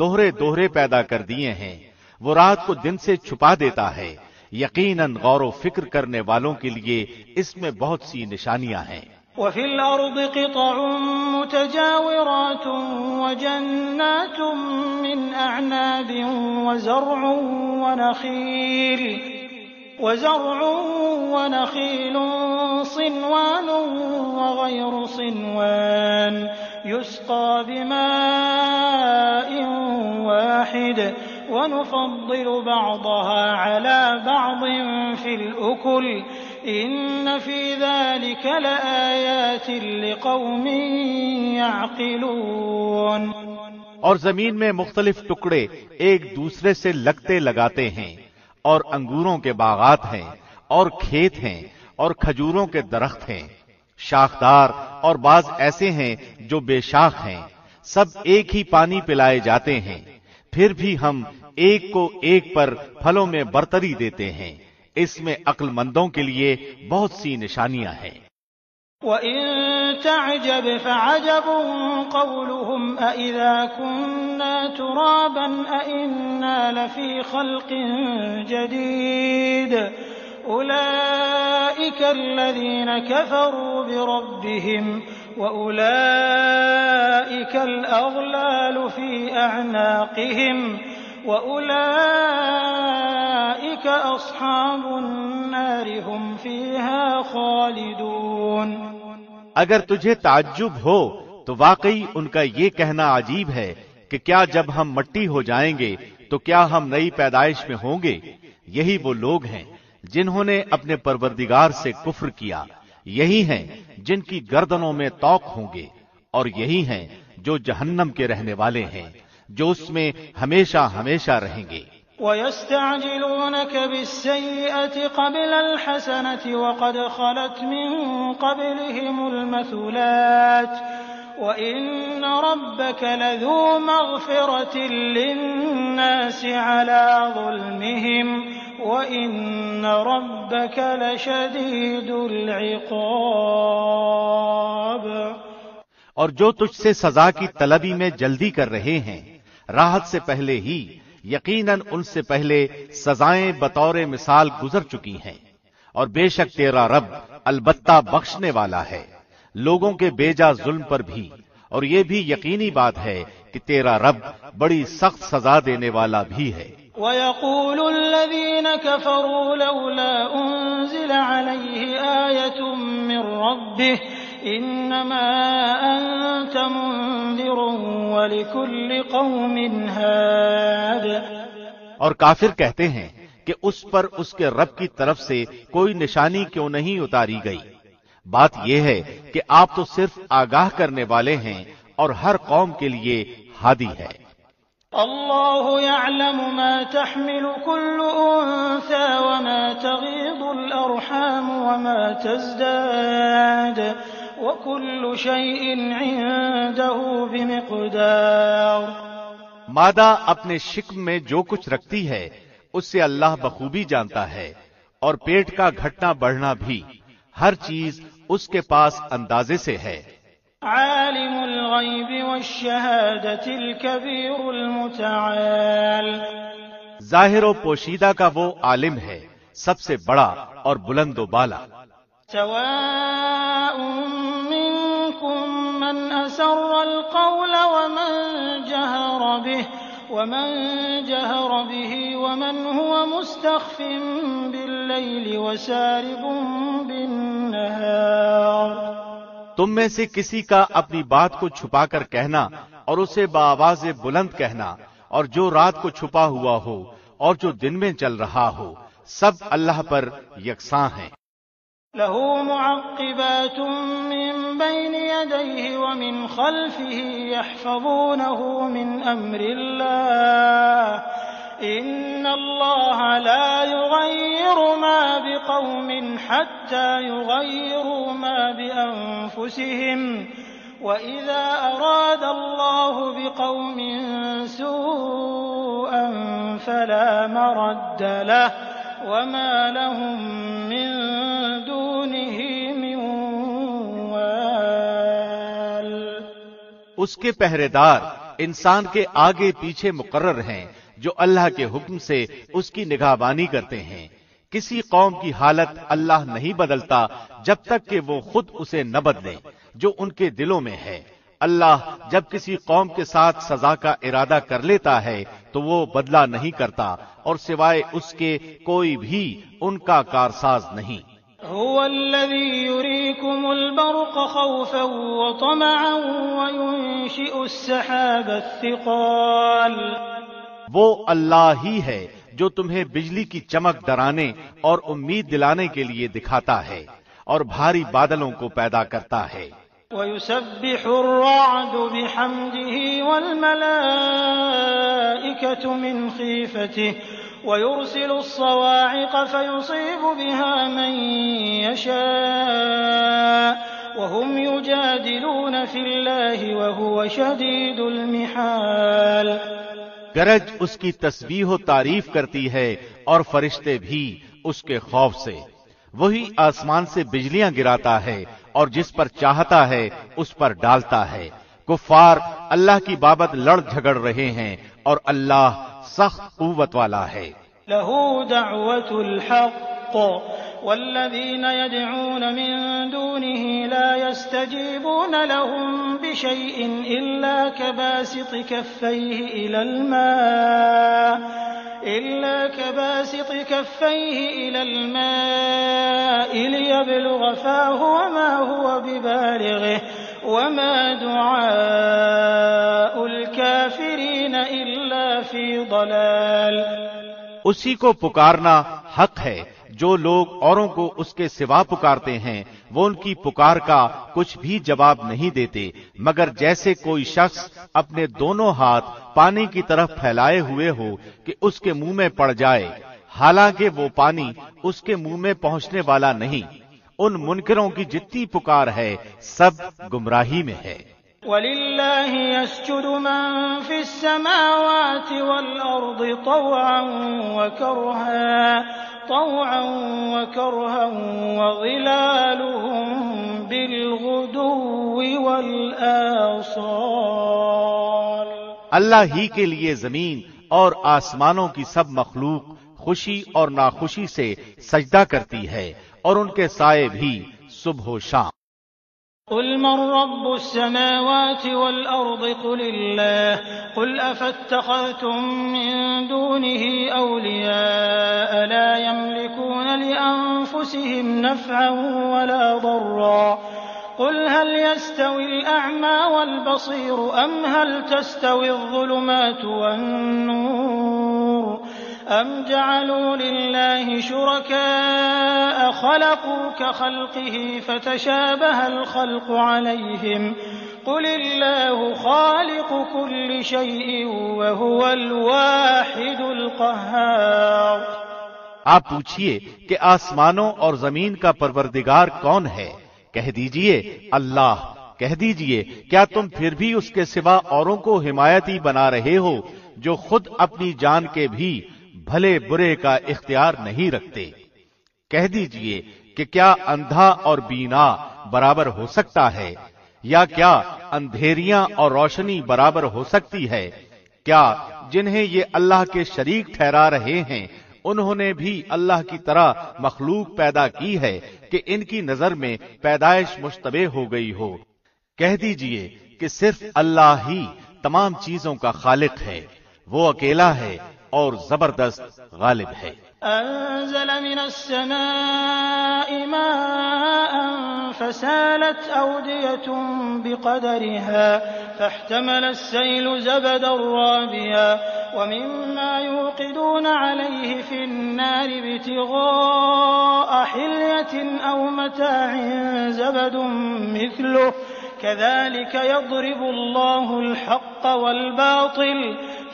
دوہرے دوہرے پیدا کر دیے ہیں. وہ رات کو دن سے چھپا دیتا ہے. یقیناً غور و فکر کرنے والوں کے لیے اس میں بہت سی نشانیاں ہیں. وفي الأرض قطع متجاورات وجنات من أعناب وزرع ونخيل صنوان وغير صنوان يسقى بماء واحد ونفضل بعضها على بعض في الأكل إن في ذلك لآيات لقوم يعقلون. اور زمین میں مختلف ٹکڑے ایک دوسرے سے لگتے لگاتے ہیں اور انگوروں کے باغات ہیں اور کھیت ہیں اور کھجوروں کے درخت ہیں شاخدار اور بعض ایسے ہیں جو بے شاخ ہیں. سب ایک ہی پانی پلائے جاتے ہیں. پھر بھی ہم ایک کو ایک پر پھلوں میں برتری دیتے ہیں. اس میں عقل مندوں کے لیے بہت سی نشانیاں ہیں. وَإِن تَعْجَبْ فَعَجَبٌ قَوْلُهُمْ أَإِذَا كُنَّا تُرَابًا أَإِنَّا لَفِي خَلْقٍ جَدِيدٍ أُولَئِكَ الَّذِينَ كَفَرُوا بِرَبِّهِمْ وَأُولَئِكَ الْأَغْلَالُ فِي أَعْنَاقِهِمْ وَأُولَئِكَ أَصْحَابُ النَّارِ هُمْ فِيهَا خَالِدُونَ. اگر تجھے تعجب ہو تو واقعی ان کا یہ کہنا عجیب ہے کہ کیا جب ہم مٹی ہو جائیں گے تو کیا ہم نئی پیدائش میں ہوں گے. یہی وہ لوگ ہیں جنہوں نے اپنے پروردگار سے کفر کیا. یہی ہیں جن کی گردنوں میں طوق ہوں گے اور یہی ہیں جو جہنم کے رہنے والے ہیں جو اس میں ہمیشہ ہمیشہ رہیں گے. وَيَسْتَعْجِلُونَكَ بِالسَّيِّئَةِ قَبْلَ الْحَسَنَةِ وَقَدْ خَلَتْ مِن قَبْلِهِمُ الْمَثُلَاتُ وَإِنَّ رَبَّكَ لَذُو مَغْفِرَةٍ لِّلنَّاسِ عَلَىٰ ظُلْمِهِمْ وَإِنَّ رَبَّكَ لَشَدِيدُ الْعِقَابِ۔ اور جو تجھ سے سزا کی طلبی میں جلدی کر رہے ہیں، راحت سے پہلے ہی یقیناً ان سے پہلے سزائیں بطور مثال گزر چکی ہیں، اور بے شک تیرا رب البتہ بخشنے والا ہے لوگوں کے بیجا ظلم پر بھی، اور یہ بھی یقینی بات ہے کہ تیرا رب بڑی سخت سزا دینے والا بھی ہے۔ وَيَقُولُ الَّذِينَ كَفَرُوا لَوْلَا أُنزِلَ عَلَيْهِ آيَةٌ مِّن رَّبِّهِ إِنَّمَا أَنتَ مُنذِرٌ وَلِكُلِّ قَوْمٍ هَادٍ۔ اور کافر کہتے ہیں کہ اس پر اس کے رب کی طرف سے کوئی نشانی کیوں نہیں اتاری گئی؟ بات یہ ہے کہ آپ تو صرف آگاہ کرنے والے ہیں اور ہر قوم کے لیے ہادی ہے۔ اللہ يعلم ما تحمل كل انثى وما تغيض الارحام وما تزداد وكل شيء عنده بمقدار۔ مادہ اپنے شکم میں جو کچھ رکھتی ہے اس سے اللہ بخوبی جانتا ہے، اور پیٹ کا گھٹنا بڑھنا بھی، ہر چیز اس کے پاس اندازے سے ہے۔ عالم الغیب والشہادۃ الکبیر المتعال۔ ظاہر و پوشیدہ کا وہ عالم ہے، سب سے بڑا اور بلند و بالا۔ سواء منکم من اسر القول ومن جهر به ومن هو مستخف باللیل وسارب بالنهار۔ تم میں سے کسی کا اپنی بات کو چھپا کر کہنا اور اسے بآواز بلند کہنا، اور جو رات کو چھپا ہوا ہو اور جو دن میں چل رہا ہو، سب اللہ پر یکساں ہیں۔ له معقبات من بين يديه ومن خلفه يحفظونه من أمر الله إن الله لا يغير ما بقوم حتى يغيروا ما بأنفسهم وإذا أراد الله بقوم سوءا فلا مرد له وما لهم من دونه من وال۔ اس کے پہرے دار انسان کے آگے پیچھے مقرر ہیں جو اللہ کے حکم سے اس کی نگہبانی کرتے ہیں۔ کسی قوم کی حالت اللہ نہیں بدلتا جب تک کہ وہ خود اسے نہ بدلے جو ان کے دلوں میں ہے۔ اللہ جب کسی قوم کے ساتھ سزا کا ارادہ کر لیتا ہے تو وہ بدلہ نہیں کرتا، اور سوائے اس کے کوئی بھی ان کا کارساز نہیں۔ هو الذي يريكم البرق خوفا وطمعا وينشئ السحاب الثقال۔ وہ اللہ ہی ہے جو تمہیں بجلی کی چمک ڈرانے اور امید دلانے کے لیے دکھاتا ہے، اور بھاری بادلوں کو پیدا کرتا ہے۔ وَيُسَبِّحُ الرَّعْدُ بِحَمْدِهِ وَالْمَلَائِكَةُ مِنْ خِيفَتِهِ وَيُرْسِلُ الصَّوَاعِقَ فَيُصِيبُ بِهَا مَن يَشَاءُ وَهُمْ يُجَادِلُونَ فِي اللَّهِ وَهُوَ شَدِيدُ الْمِحَالِ۔ گرج اس کی تسبیح و تعریف کرتی ہے اور فرشتے بھی اس کے خوف سے۔ وہی آسمان سے بجلیاں گراتا ہے اور جس پر چاہتا ہے اس پر ڈالتا ہے۔ کفار اللہ کی بابت لڑ جھگڑ رہے ہیں اور اللہ سخت قوت والا ہے۔ لَهُ دَعْوَةُ الْحَقِّ وَالَّذِينَ يَدْعُونَ مِن دُونِهِ لَا يَسْتَجِيبُونَ لَهُم بِشَيْءٍ إِلَّا كَبَاسِطِ كَفَّيْهِ إِلَى الْمَاءِ لِيَبْلُغَ فَاهُ وَمَا هُوَ بِبَالِغِهِ وَمَا دُعَاءُ الْكَافِرِينَ إِلَّا فِي ضَلَالٍ۔ اسی کو پکارنا حق ہے جو لوگ اوروں کو اس کے سوا پکارتے ہیں وہ ان کی پکار کا کچھ بھی جواب نہیں دیتے مگر جیسے کوئی شخص اپنے دونوں ہاتھ پانی کی طرف پھیلائے ہوئے ہو کہ اس کے منہ میں پڑ جائے، حالانکہ وہ پانی اس کے منہ میں پہنچنے والا نہیں۔ ان منکروں کی جتنی پکار ہے سب گمراہی میں ہے۔ وَلِلَّهِ يَسْجُدُ مَن فِي السَّمَاوَاتِ وَالْأَرْضِ طَوْعًا وَكَرْهًا وَظِلَالُهُم بِالْغُدُوِّ وَالْآصَالِ۔ اللہ ہی کے لیے زمین اور آسمانوں کی سب مخلوق خوشی اور ناخوشی سے سجدہ کرتی ہے اور ان کے سائے بھی صبح و شام۔ قل من رب السماوات والأرض قل الله قل أفاتخذتم من دونه أولياء لا يملكون لأنفسهم نفعا ولا ضرا قل هل يستوي الأعمى والبصير أم هل تستوي الظلمات والنور أم جعلوا لله شركاء خلقوا كخلقه فتشابه الخلق عليهم قل الله خالق كل شيء وهو الواحد القهار۔ آپ پوچھئے کہ آسمانوں اور زمین کا پروردگار کون ہے؟ کہہ دیجئے اللہ۔ کہہ دیجئے کیا تم پھر بھی اس کے سوا اوروں کو حمایتی بنا رہے ہو جو خود اپنی جان کے بھی بھلے برے کا اختیار نہیں رکھتے؟ کہہ دیجئے کہ کیا اندھا اور بینا برابر ہو سکتا ہے؟ یا کیا اندھیریاں اور روشنی برابر ہو سکتی ہے؟ کیا جنہیں یہ اللہ کے شریک ٹھہرا رہے ہیں انہوں نے بھی اللہ کی طرح مخلوق پیدا کی ہے کہ ان کی نظر میں پیدائش مشتبہ ہو گئی ہو؟ کہہ دیجئے کہ صرف اللہ ہی تمام چیزوں کا خالق ہے، وہ اکیلا ہے اور زبردست غالب ہے۔ أنزل من السماء ماء فسالت أودية بقدرها فاحتمل السيل زبدا رابيا ومما يوقدون عليه في النار ابتغاء حلية أو متاع زبد مثله كذلك يضرب الله الحق والباطل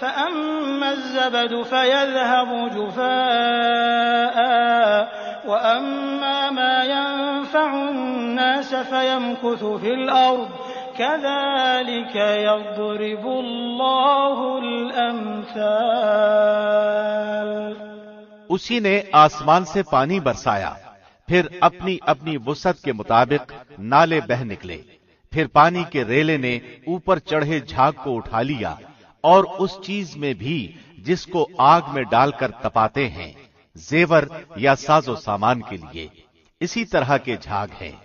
فأما الزبد فيذهب جفاء وأما ما ينفع الناس فيمكث في الأرض كذلك يضرب الله الأمثال۔ اسی نے آسمان سے پانی برسایا، پھر اپنی اپنی وسعت کے مطابق نالے بہہ نکلے، پھر پانی کے ریلے نے اوپر چڑھے جھاگ کو اٹھا لیا اور اس چیز میں بھی جس کو آگ میں ڈال کر تپاتے ہیں، زیور یا ساز و سامان کے لیے اسی طرح کے جھاگ ہیں۔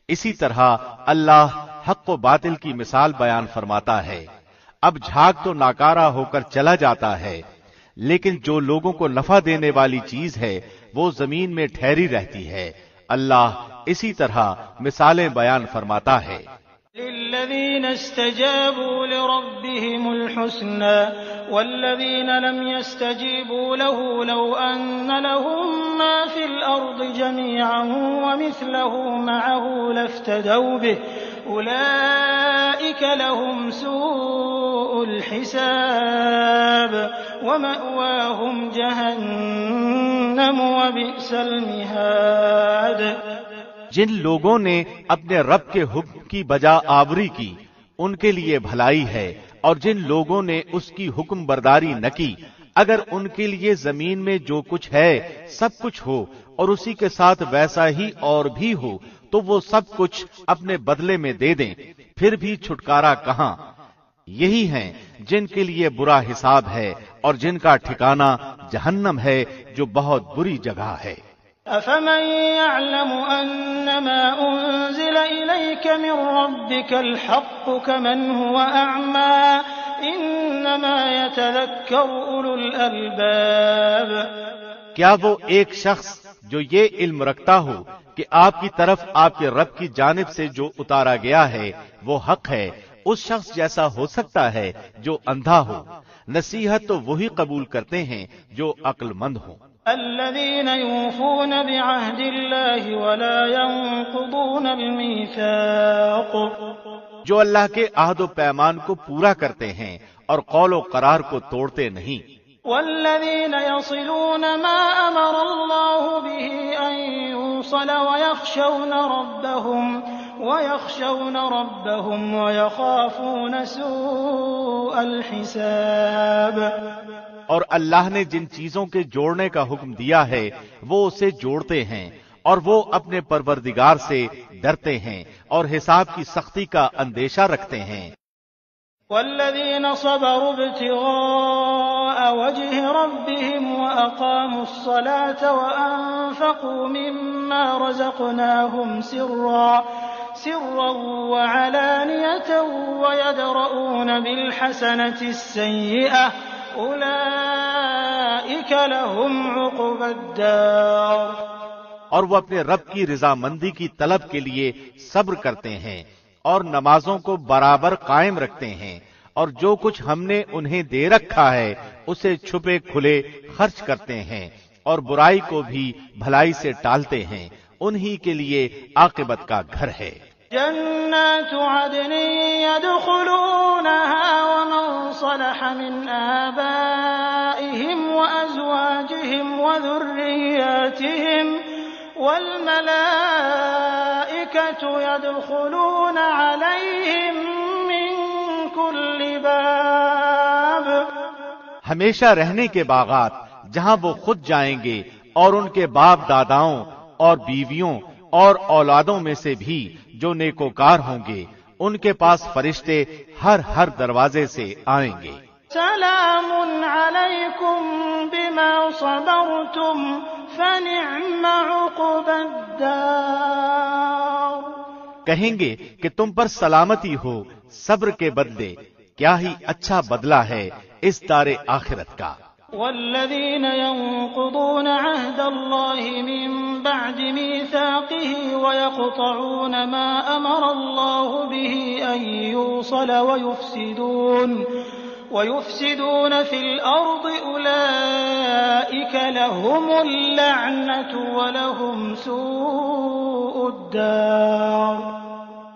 اسی طرح اللہ حق و باطل کی مثال بیان فرماتا ہے۔ اب جھاگ تو ناکارہ ہو کر چلا جاتا ہے، لیکن جو لوگوں کو نفع دینے والی چیز ہے وہ زمین میں ٹھہری رہتی ہے۔ اللہ اسی طرح مثالیں بیان فرماتا ہے۔ للذين استجابوا لربهم الحسنى والذين لم يستجيبوا له لو أن لهم ما في الأرض جميعا ومثله معه لافتدوا به أولئك لهم سوء الحساب ومأواهم جهنم وبئس المهاد۔ جن لوگوں نے اپنے رب کے حکم کی بجا آوری کی ان کے لیے بھلائی ہے، اور جن لوگوں نے اس کی حکم برداری نہ کی اگر ان کے لیے زمین میں جو کچھ ہے سب کچھ ہو اور اسی کے ساتھ ویسا ہی اور بھی ہو تو وہ سب کچھ اپنے بدلے میں دے دیں، پھر بھی چھٹکارا کہاں؟ یہی ہیں جن کے لیے برا حساب ہے اور جن کا ٹھکانہ جہنم ہے جو بہت بری جگہ ہے۔ أفمن يعلم أنما أنزل إليك من ربك الحق كمن هو أعمى إنما يتذكر أولو الألباب۔ کیا وہ ایک شخص جو یہ علم رکھتا ہو کہ آپ کی طرف آپ کے رب کی جانب سے جو اتارا گیا ہے وہ حق ہے، اس شخص جیسا ہو سکتا ہے جو اندھا ہو؟ نصیحت تو وہی قبول کرتے ہیں جو عقل مند ہوں۔ الذين يوفون بعهد الله ولا ينقضون الميثاق جو اللہ کے عہد و پیمان کو پورا کرتے ہیں اور قول و قرار کو توڑتے نہیں. والذين يصلون ما أمر الله به أن يوصل ويخشون ربهم ويخافون سوء الحساب. اور اللہ نے جن چیزوں کے جوڑنے کا حکم دیا ہے وہ اسے جوڑتے ہیں اور وہ اپنے پروردگار سے ڈرتے ہیں اور حساب کی سختی کا اندیشہ رکھتے ہیں. والذين صبروا ابتغاء وجه ربهم وأقاموا الصلاة وأنفقوا مما رزقناهم سرا وعلانية ويدرؤون بالحسنة السيئة أولئك لهم عقبى الدار. اور وہ اپنے رب کی رضامندی کی طلب کے لیے صبر کرتے ہیں اور نمازوں کو برابر قائم رکھتے ہیں اور جو کچھ ہم نے انہیں دے رکھا ہے اسے چھپے کھلے خرچ کرتے ہیں اور برائی کو بھی بھلائی سے ٹالتے ہیں. انہی کے لیے عاقبت کا گھر ہے. جنات عدن يدخلونها ومن صلح من آبائهم وأزواجهم وذرياتهم والملائكة يدخلون عليهم من كل باب. ہمیشہ رہنے کے باغات جہاں وہ خود جائیں گے اور ان کے باپ داداؤں اور بیویوں اور اولادوں میں سے بھی جو نیکوکار ہوں گے ان کے پاس فرشتے ہر دروازے سے آئیں گے. سلام علیکم بما صبرتم فنعم عقبى الدار. کہیں گے کہ تم پر سلامتی ہو صبر کے بدلے، کیا ہی اچھا بدلہ ہے اس دار آخرت کا. والذين ينقضون عهد الله من بعد ميثاقه ويقطعون ما أمر الله به أن يوصل ويفسدون في الأرض أولئك لهم اللعنة ولهم سوء الدار.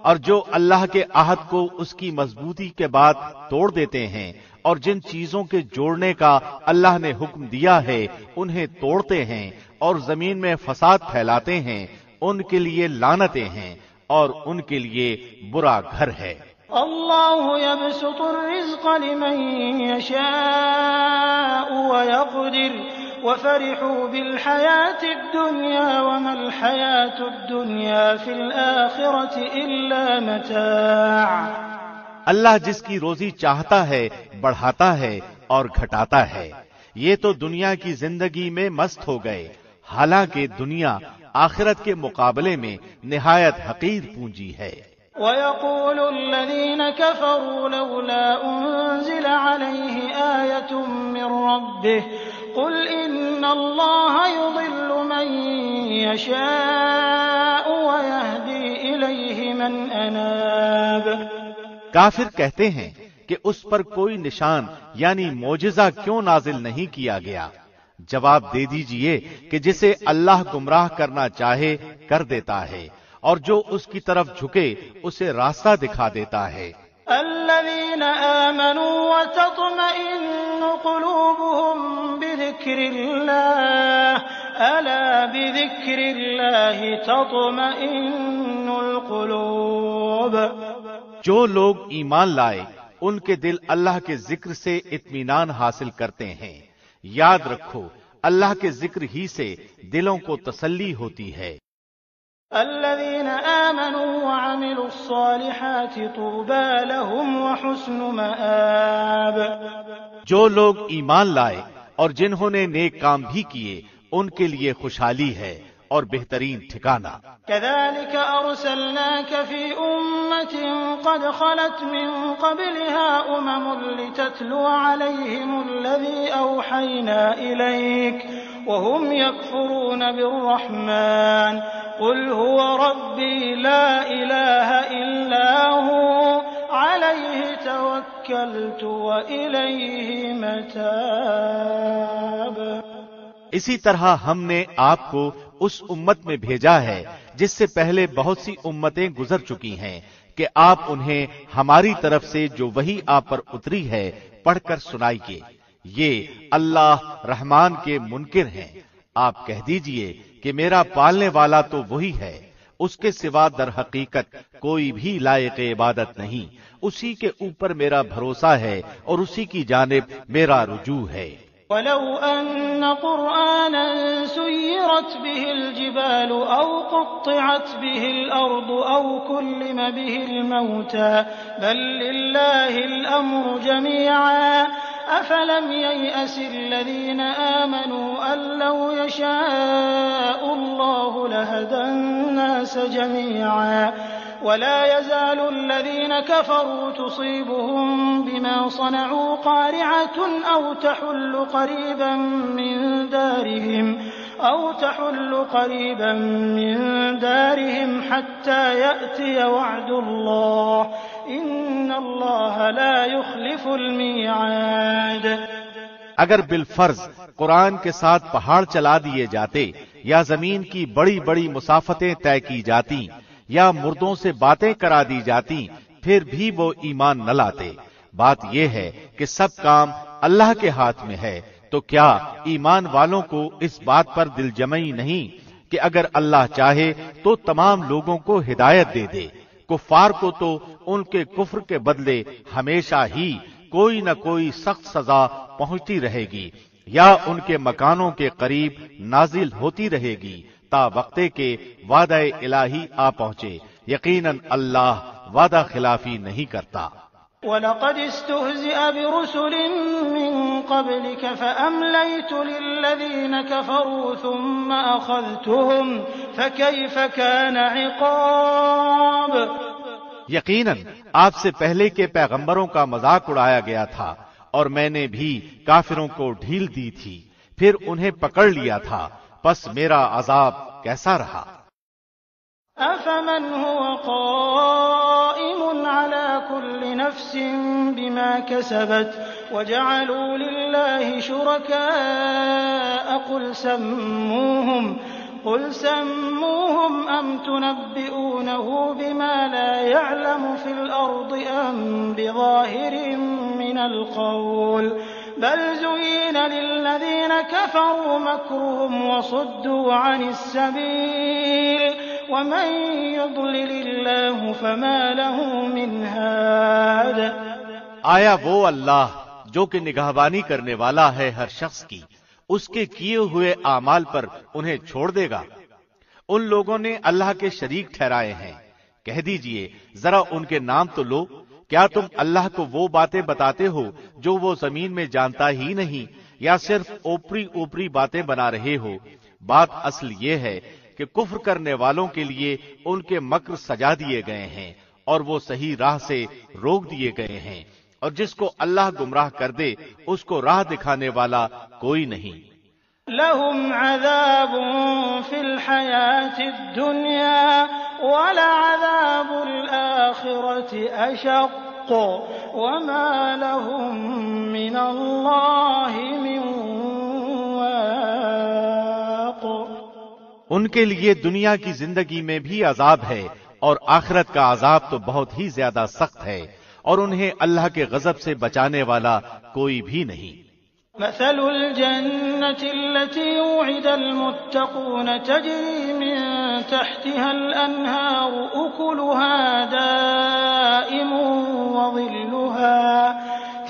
اور جو اللہ کے عہد کو اس کی مضبوطی کے بعد توڑ دیتے ہیں اور جن چیزوں کے جوڑنے کا اللہ نے حکم دیا ہے انہیں توڑتے ہیں اور زمین میں فساد پھیلاتے ہیں، ان کے لیے لعنتیں ہیں اور ان کے لیے برا گھر ہے. اللہ یبسط الرزق لمن یشاء ویقدر وفرحوا بالحیاة الدنیا وما الحیاة الدنیا فی الآخرة الا متاع. اللہ جس کی روزی چاہتا ہے بڑھاتا ہے اور گھٹاتا ہے. یہ تو دنیا کی زندگی میں مست ہو گئے، حالانکہ دنیا آخرت کے مقابلے میں نہایت حقیر پونجی ہے. وَيَقُولُ الَّذِينَ كَفَرُوا لَوْلَا أُنزِلَ عَلَيْهِ آيَةٌ مِّن رَّبِّهِ قُلْ إِنَّ اللَّهَ يُضِلُّ مَن يَشَاءُ وَيَهْدِي إِلَيْهِ مَنْ أَنَابَ. کافر کہتے ہیں کہ اس پر کوئی نشان یعنی معجزہ کیوں نازل نہیں کیا گیا. جواب دے دیجئے کہ جسے اللہ گمراہ کرنا چاہے کر دیتا ہے اور جو اس کی طرف جھکے اسے راستہ دکھا دیتا ہے. الذين آمنوا وتطمئن قلوبهم بذكر الله ألا بذكر الله تطمئن القلوب. جو لوگ ایمان لائے ان کے دل اللہ کے ذکر سے اطمینان حاصل کرتے ہیں. یاد رکھو اللہ کے ذکر ہی سے دلوں کو تسلی ہوتی ہے. الذين آمنوا وعملوا الصالحات طوبى لهم وحسن مآب. جو لوگ ایمان لائے اور جنہوں نے نیک کام بھی کیے ان کے لیے خوشحالی ہے اور بہترین ٹھکانہ. كذلك أرسلناك في أمة قد خلت من قبلها لتتلو عليهم الذي أوحينا إليك وهم يكفرون بالرحمن قل هو ربي لا إله إلا هو عليه توكلت وإليه متاب. اسی طرح ہم نے آپ کو اس امت میں بھیجا ہے جس سے پہلے بہت سی امتیں گزر چکی ہیں کہ آپ انہیں ہماری طرف سے جو وحی آپ پر اتری ہے پڑھ کر سنائیے۔ یہ اللہ رحمان کے منکر ہیں۔ آپ کہہ دیجئے کہ میرا پالنے والا تو وہی ہے، اس کے سوا در حقیقت کوئی بھی لائق عبادت نہیں، اسی کے اوپر میرا بھروسہ ہے اور اسی کی جانب میرا رجوع ہے۔ وَلَوْ أَنَّ قُرْآنًا سُيِّرَتْ بِهِ الْجِبَالُ أَوْ قُطِّعَتْ بِهِ الْأَرْضُ أَوْ كُلِّمَ بِهِ الْمَوْتَى بَل لِّلَّهِ الْأَمْرُ جَمِيعًا أَفَلَمْ يَيْأَسِ الَّذِينَ آمَنُوا أَن لَّوْ يَشَاءُ اللَّهُ لَهَدَى النَّاسَ جَمِيعًا ولا يزال الذين كفروا تصيبهم بما صنعوا قارعة أو تحل قريبا من دارهم حتى يأتي وعد الله إن الله لا يخلف الميعاد۔ اگر بالفرض قرآن کے ساتھ پہاڑ چلا دیے جاتے یا زمین کی بڑی بڑی مسافتیں طے کی جاتی یا مردوں سے باتیں کرا دی جاتی پھر بھی وہ ایمان نہ لاتے۔ بات یہ ہے کہ سب کام اللہ کے ہاتھ میں ہے، تو کیا ایمان والوں کو اس بات پر دل جمعی نہیں کہ اگر اللہ چاہے تو تمام لوگوں کو ہدایت دے دے؟ کفار کو تو ان کے کفر کے بدلے ہمیشہ ہی کوئی نہ کوئی سخت سزا پہنچتی رہے گی یا ان کے مکانوں کے قریب نازل ہوتی رہے گی تا وقتے کے وعدہ الہی آ پہنچے۔ یقیناً اللہ وعدہ خلافی نہیں کرتا۔ وَلَقَدِ اسْتُهْزِئَ بِرُسُلٍ مِّن قَبْلِكَ فَأَمْلَيْتُ لِلَّذِينَ كَفَرُوا ثُمَّ أَخَذْتُهُمْ فَكَيْفَ كَانَ عِقَابِ۔ یقیناً آپ سے پہلے کے پیغمبروں کا مذاق اڑایا گیا تھا اور میں نے بھی کافروں کو ڈھیل دی تھی، پھر انہیں پکڑ لیا تھا، پس میرا عذاب کیسا رہا۔ أَفَمَنْ هُوَ قَائِمٌ عَلَى كُلِّ نَفْسٍ بِمَا كَسَبَتْ وَجَعَلُوا لِلَّهِ شُرَكَاءَ قُلْ سَمُّوهُمْ أَمْ تُنَبِّئُونَهُ بِمَا لَا يَعْلَمُ فِي الْأَرْضِ أَمْ بِظَاهِرٍ مِّنَ الْقَوْلِ بَلْ زُيِّنَ لِلَّذِينَ كَفَرُوا مَكْرُهُمْ وَصُدُّوا عَنِ السَّبِيلِ وَمَن يُضْلِلِ اللَّهُ فَمَا لَهُ مِنْ هَادٍ۔ آیا وہ اللہ جو کہ نگہبانی کرنے والا ہے ہر شخص کی، اس کے کیے ہوئے اعمال پر انہیں چھوڑ دے گا؟ ان لوگوں نے اللہ کے شریک ٹھہرائے ہیں، کہہ دیجئے ذرا ان کے نام تو لو۔ کیا تم اللہ کو وہ باتیں بتاتے ہو جو وہ زمین میں جانتا ہی نہیں، یا صرف اوپری اوپری باتیں بنا رہے ہو؟ بات اصل یہ ہے کہ کفر کرنے والوں کے لیے ان کے مکر سجا دیے گئے ہیں اور وہ صحیح راہ سے روک دیے گئے ہیں، اور جس کو اللہ گمراہ کر دے اس کو راہ دکھانے والا کوئی نہیں۔ لهم عذاب في الحياة الدنيا ولعذاب الآخرة أشق وما لهم من الله من واق۔ ان کے لیے دنیا کی زندگی میں بھی عذاب ہے اور آخرت کا عذاب تو بہت ہی زیادہ سخت ہے، اور انہیں اللہ کے غضب سے بچانے والا کوئی بھی نہیں۔ مثل الجنة التي وعد المتقون تجري من تحتها الأنهار أكلها دائم وظلها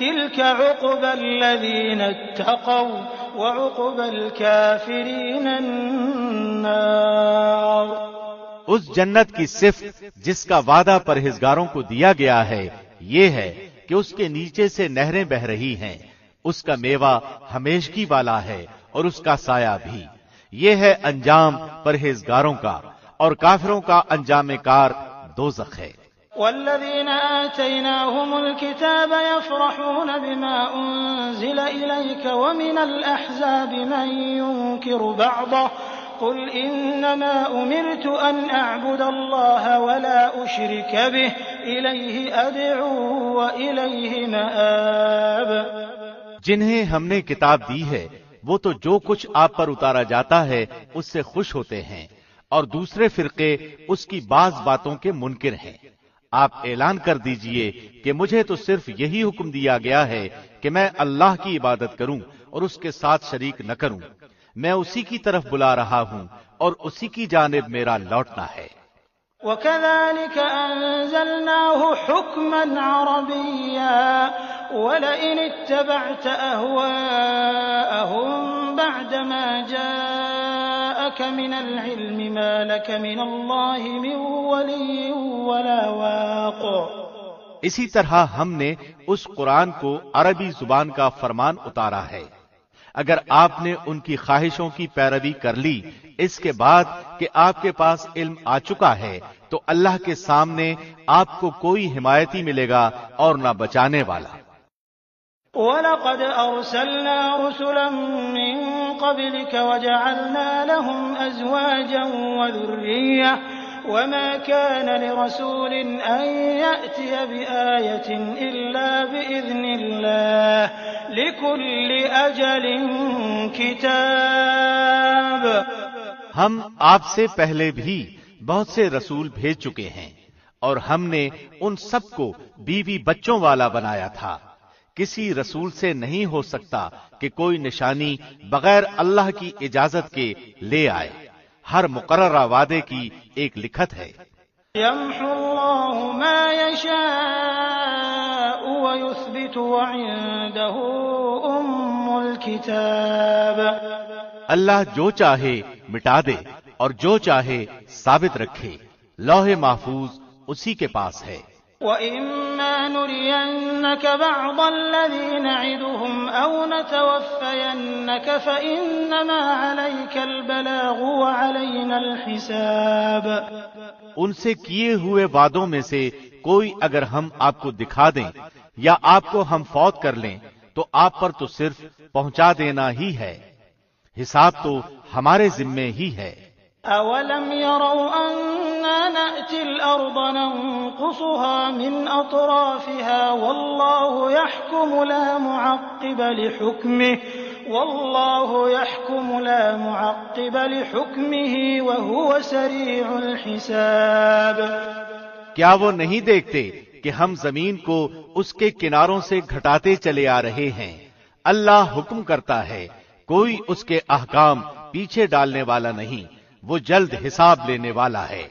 تلك عقبى الذين اتقوا وعقبى الكافرين النار۔ اس جنت کی صفت جس کا وعدہ پرہیزگاروں کو دیا گیا ہے یہ ہے کہ اس کے نیچے سے نہریں بہ رہی ہیں، اس کا میوہ ہمیشگی والا ہے اور اس کا سایہ بھی۔ یہ ہے انجام پرہیزگاروں کا، اور کافروں کا انجام کار دوزخ ہے۔ والذين آتيناهم الكتاب يفرحون بما أنزل إليك ومن الأحزاب من ينكر بعضه قل إنما أمرت أن أعبد الله ولا أشرك به إليه أدعو وإليه مآب۔ جنہیں ہم نے کتاب دی ہے وہ تو جو کچھ آپ پر اتارا جاتا ہے اس سے خوش ہوتے ہیں، اور دوسرے فرقے اس کی بعض باتوں کے منکر ہیں۔ آپ اعلان کر دیجئے کہ مجھے تو صرف یہی حکم دیا گیا ہے کہ میں اللہ کی عبادت کروں اور اس کے ساتھ شریک نہ کروں۔ میں اسی کی طرف بلا رہا ہوں اور اسی کی جانب میرا لوٹنا ہے۔ وَكَذَلِكَ أَنزَلْنَاهُ حُكْمًا عَرَبِيًّا وَلَئِنِ اتَّبَعْتَ أَهْوَاءَهُمْ بَعْدَمَا جَاءَكَ مِنَ الْعِلْمِ مَا لَكَ مِنَ اللَّهِ مِنْ وَلِيٍّ وَلَا وَاقٍ۔ اسی طرح ہم نے اس قرآن کو عربی زبان کا فرمان اتارا ہے۔ اگر آپ نے ان کی خواہشوں کی پیروی کر لی اس کے بعد کہ آپ کے پاس علم آ چکا ہے، تو اللہ کے سامنے آپ کو کوئی حمایتی ملے گا اور نہ بچانے والا۔ وَلَقَدْ أَرْسَلْنَا رُسُلًا مِّن قَبْلِكَ وَجَعَلْنَا لَهُمْ أَزْوَاجًا وَذُرِّيَّةً وَمَا كَانَ لِرَسُولٍ أَن يَأْتِيَ بِآيَةٍ إِلَّا بِإِذْنِ اللَّهِ لِكُلِّ أَجَلٍ كِتَابٌ۔ ہم آپ سے پہلے بھی بہت سے رسول بھیج چکے ہیں، اور ہم نے ان سب کو بیوی بچوں والا بنایا تھا۔ کسی رسول سے نہیں ہو سکتا کہ کوئی نشانی بغیر اللہ کی اجازت کے لے آئے۔ ہر مقررہ وعدے کی ایک لکھت ہے۔ يَمْحُو اللَّهُ مَا يَشَاءُ وَيُثْبِتُ وَعِندَهُ أُمُّ الْكِتَابِ۔ اللہ جو چاہے مٹا دے اور جو چاہے ثابت رکھے، لوح محفوظ اسی کے پاس ہے۔ وَإِمَّا نُرِيَنَّكَ بَعْضَ الَّذِي نَعِدُهُمْ أَوْ نَتَوَفَّيَنَّكَ فَإِنَّمَا عَلَيْكَ الْبَلَاغُ وَعَلَيْنَا الْحِسَابُ۔ ان سے کیے ہوئے وعدوں میں سے کوئی اگر ہم آپ کو دکھا دیں یا آپ کو ہم فوت کر لیں تو آپ پر تو صرف پہنچا دینا ہی ہے، حساب تو ہمارے ذمے ہی ہے۔ أَوَلَمْ يَرَوْا أَنَّا نَأْتِي الْأَرْضَ نَنقُصُهَا مِنْ أَطْرَافِهَا وَاللَّهُ يَحْكُمُ لَا مُعَقِّبَ لِحُكْمِهِ وَهُوَ سَرِيعُ الْحِسَابِ۔ کیا وہ نہیں دیکھتے کہ ہم زمین کو اس کے کناروں سے گھٹاتے چلے آ رہے ہیں؟ اللہ حکم کرتا ہے، کوئی اس کے احکام پیچھے ڈالنے والا نہیں، وہ جلد حساب لینے والا ہے۔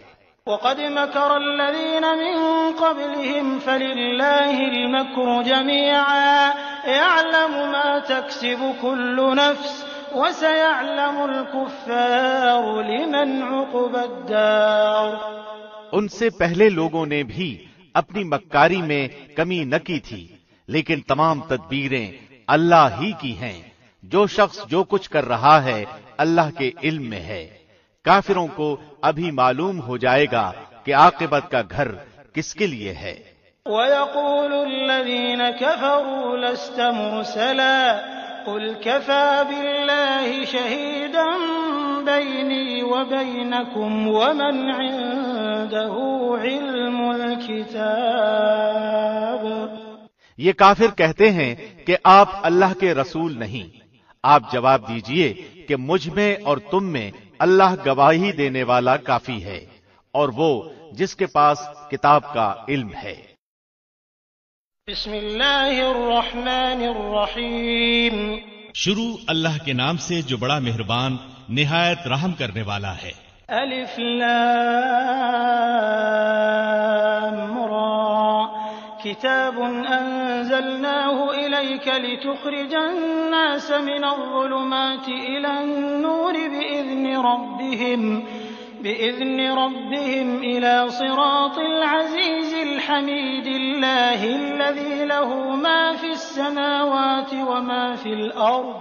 وَقَدْ مَكَرَ الَّذِينَ مِن قَبْلِهِمْ فَلِلَّهِ الْمَكْرُ جَمِيعًا يَعْلَمُ مَا تَكْسِبُ كُلُّ نَفْسٍ وَسَيَعْلَمُ الْكُفَّارُ لِمَنْ عُقْبَى الدَّارِ۔ ان سے پہلے لوگوں نے بھی اپنی مکاری میں کمی نہ کی تھی، لیکن تمام تدبیریں اللہ ہی کی ہیں۔ جو شخص جو کچھ کر رہا ہے اللہ کے علم میں ہے۔ کافروں کو ابھی معلوم ہو جائے گا کہ عاقبت کا گھر کس کے لیے ہے۔ وَيَقُولُ الَّذِينَ كَفَرُوا لَسْتَ مُرْسَلًا قُلْ كَفَى بِاللَّهِ شَهِيدًا بَيْنِي وَبَيْنَكُمْ وَمَنْ عِندَهُ عِلْمُ الْكِتَابِ۔ یہ کافر کہتے ہیں کہ آپ اللہ کے رسول نہیں۔ آپ جواب دیجئے کہ مجھ میں اور تم میں اللہ گواہی دینے والا کافی ہے، اور وہ جس کے پاس کتاب کا علم ہے۔ بسم اللہ الرحمن الرحیم۔ شروع اللہ کے نام سے جو بڑا مہربان نہایت رحم کرنے والا ہے۔ الف لام را کتاب انزلناه الیک لتخرج الناس من الظلمات الى النور بإذن ربهم إلى صراط العزيز الحميد الله الذي له ما في السماوات وما في الأرض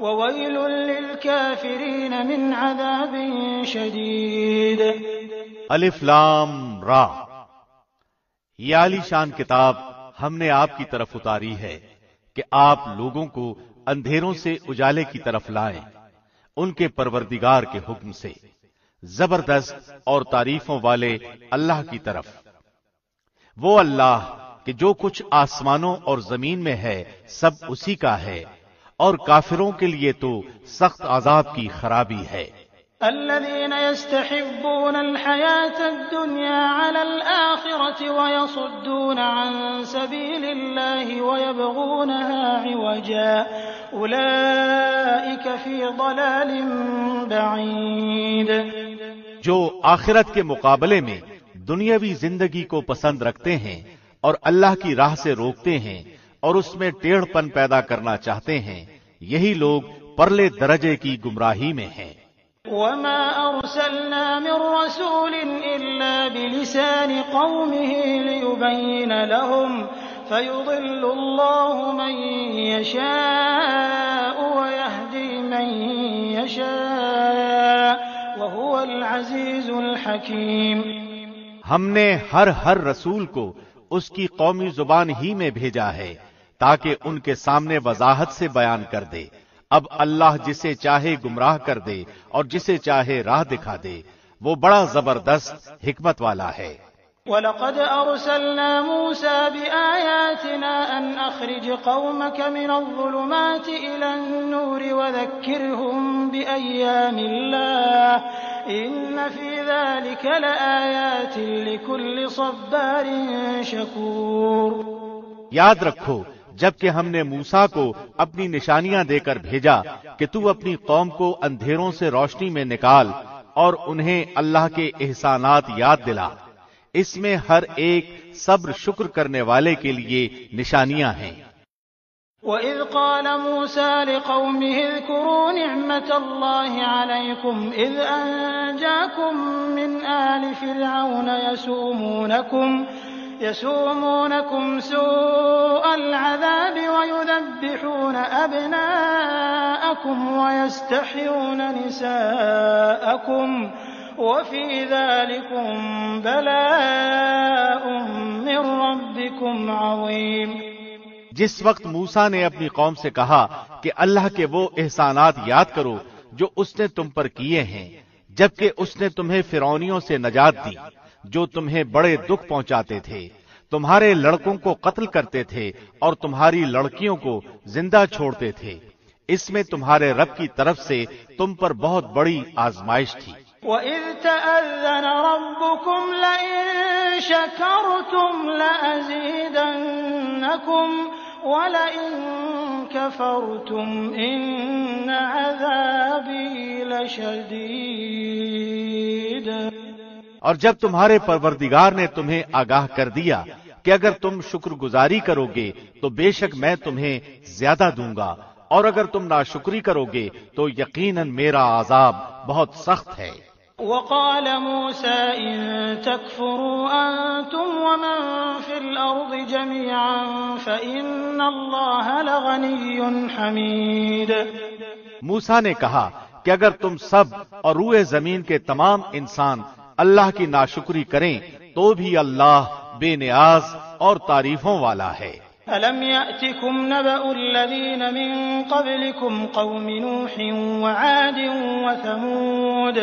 وويل للكافرين من عذاب شديد۔ الف لام را، یہ عالی شان کتاب ہم نے آپ کی طرف اتاری ہے کہ آپ لوگوں کو اندھیروں سے اجالے کی طرف لائیں، ان کے پروردگار کے حکم سے، زبردست اور تعریفوں والے اللہ کی طرف۔ وہ اللہ کہ جو کچھ آسمانوں اور زمین میں ہے سب اسی کا ہے، اور کافروں کے لیے تو سخت عذاب کی خرابی ہے۔ الذين يستحبون الحياة الدنيا على الآخرة ويصدون عن سبيل الله ويبغونها عوجا أولئك في ضلال بعيد۔ جو آخرت کے مقابلے میں دنیاوی زندگی کو پسند رکھتے ہیں اور اللہ کی راہ سے روکتے ہیں اور اس میں ٹیڑھ پن پیدا کرنا چاہتے ہیں، یہی لوگ پرلے درجے کی گمراہی میں ہیں۔ وما أرسلنا من رسول إلا بلسان قومه ليبين لهم فيضل الله من يشاء ويهدي من يشاء وهو العزيز الحكيم۔ ہم نے ہر رسول کو اس کی قومی زبان ہی میں بھیجا ہے تاکہ ان کے سامنے وضاحت سے بیان کر دے۔ اب اللہ جسے چاہے گمراہ کر دے اور جسے چاہے راہ دکھا دے، وہ بڑا زبردست حکمت والا ہے۔ وَلَقَدْ أَرْسَلْنَا مُوسَى بِآيَاتِنَا أَنْ أَخْرِجْ قَوْمَكَ مِنَ الظُّلُمَاتِ إِلَى النُّورِ وَذَكِّرْهُم بِأَيَّامِ اللَّهِ إِنَّ فِي ذَلِكَ لَآيَاتٍ لِكُلِّ صَبَّارٍ شَكُورٍ۔ یاد رکھو جبکہ ہم نے موسیٰ کو اپنی نشانیاں دے کر بھیجا کہ تو اپنی قوم کو اندھیروں سے روشنی میں نکال اور انہیں اللہ کے احسانات یاد دلا، اس میں ہر ایک صبر شکر کرنے والے کے لیے نشانیاں ہیں۔ وَإِذْ قَالَ مُوسَىٰ لِقَوْمِهِ اذْكُرُوا نِعْمَةَ اللَّهِ عَلَيْكُمْ إِذْ أَنجَاكُم مِّنْ آلِ فِرْعَوْنَ يسومونكم سوء العذاب ويذبحون أبناءكم ويستحيون نساءكم وفي ذلكم بلاء من ربكم عظيم۔ جس وقت موسیٰ نے اپنی قوم سے کہا کہ اللہ کے وہ احسانات یاد کرو جو اس نے تم پر کیے ہیں، جبکہ اس نے تمہیں فرعونیوں سے نجات دی جو تمہیں بڑے دکھ پہنچاتے تھے، تمہارے لڑکوں کو قتل کرتے تھے اور تمہاری لڑکیوں کو زندہ چھوڑتے تھے، اس میں تمہارے رب کی طرف سے تم پر بہت بڑی آزمائش تھی۔ وَإِذْ تَأَذَّنَ رَبُّكُمْ لَئِن شَكَرْتُمْ لَأَزِيدَنَّكُمْ وَلَئِن كَفَرْتُمْ إِنَّ عَذَابِي لَشَدِيدٌ۔ اور جب تمہارے پروردگار نے تمہیں آگاہ کر دیا کہ اگر تم شکر گزاری کرو گے تو بے شک میں تمہیں زیادہ دوں گا، اور اگر تم ناشکری کرو گے تو یقیناً میرا عذاب بہت سخت ہے۔ وقال موسى إن تكفروا أنتم ومن في الأرض جميعا فإن الله لغني حميد۔ موسیٰ نے کہا کہ اگر تم سب اور روئے زمین کے تمام انسان اللہ کی ناشکری کریں تو بھی اللہ بے نیاز اور تعریفوں والا ہے۔ أَلَمْ يَأْتِكُمْ نَبَأُ الَّذِينَ مِن قَبْلِكُمْ قَوْمِ نُوحٍ وَعَادٍ وَثَمُودَ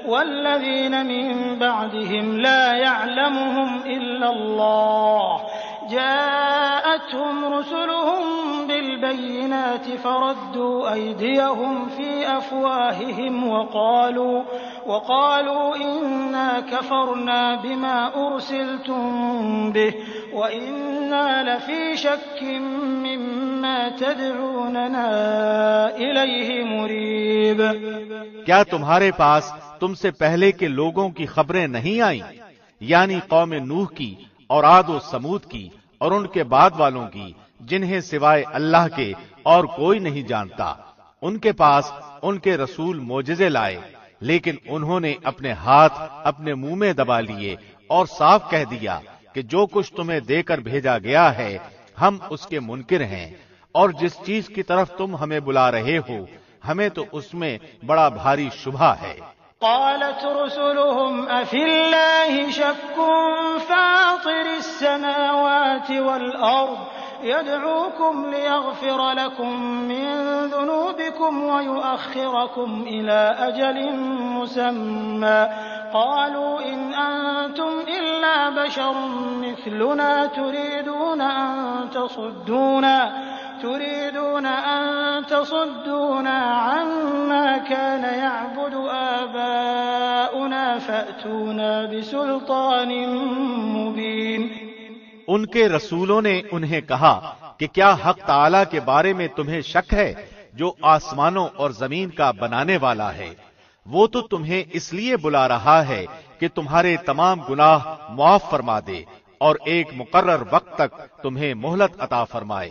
وَالَّذِينَ مِن بَعْدِهِمْ لَا يَعْلَمُهُمْ إِلَّا اللَّهُ جاءتهم رسلهم بالبينات فردوا أيديهم في أفواههم وقالوا إنا كفرنا بما أرسلتم به وإنا لفي شك مما تدعوننا إليه مريب۔ کیا تمہارے پاس تم سے پہلے کے لوگوں کی خبریں نہیں آئیں، یعنی قوم نوح کی اور عاد و سمود کی اور ان کے بعد والوں کی، جنہیں سوائے اللہ کے اور کوئی نہیں جانتا؟ ان کے پاس ان کے رسول معجزے لائے، لیکن انہوں نے اپنے ہاتھ اپنے منہ میں دبا لیے اور صاف کہہ دیا کہ جو کچھ تمہیں دے کر بھیجا گیا ہے ہم اس کے منکر ہیں، اور جس چیز کی طرف تم ہمیں بلا رہے ہو ہمیں تو اس میں بڑا بھاری شبہ ہے۔ قالت رسلهم أفي الله شك فاطر السماوات والأرض يدعوكم ليغفر لكم من ذنوبكم ويؤخركم إلى أجل مسمى قالوا إن أنتم إلا بشر مثلنا تريدون أن تريدون أن تصدونا عما كان يعبد آباؤنا فأتونا بسلطان مبين۔ ان کے رسولوں نے انہیں کہا کہ کیا حق تعالی کے بارے میں تمہیں شک ہے جو آسمانوں اور زمین کا بنانے والا ہے؟ وہ تو تمہیں اس لیے بلا رہا ہے کہ تمہارے تمام گناہ معاف فرما دے اور ایک مقرر وقت تک تمہیں مہلت عطا فرمائے۔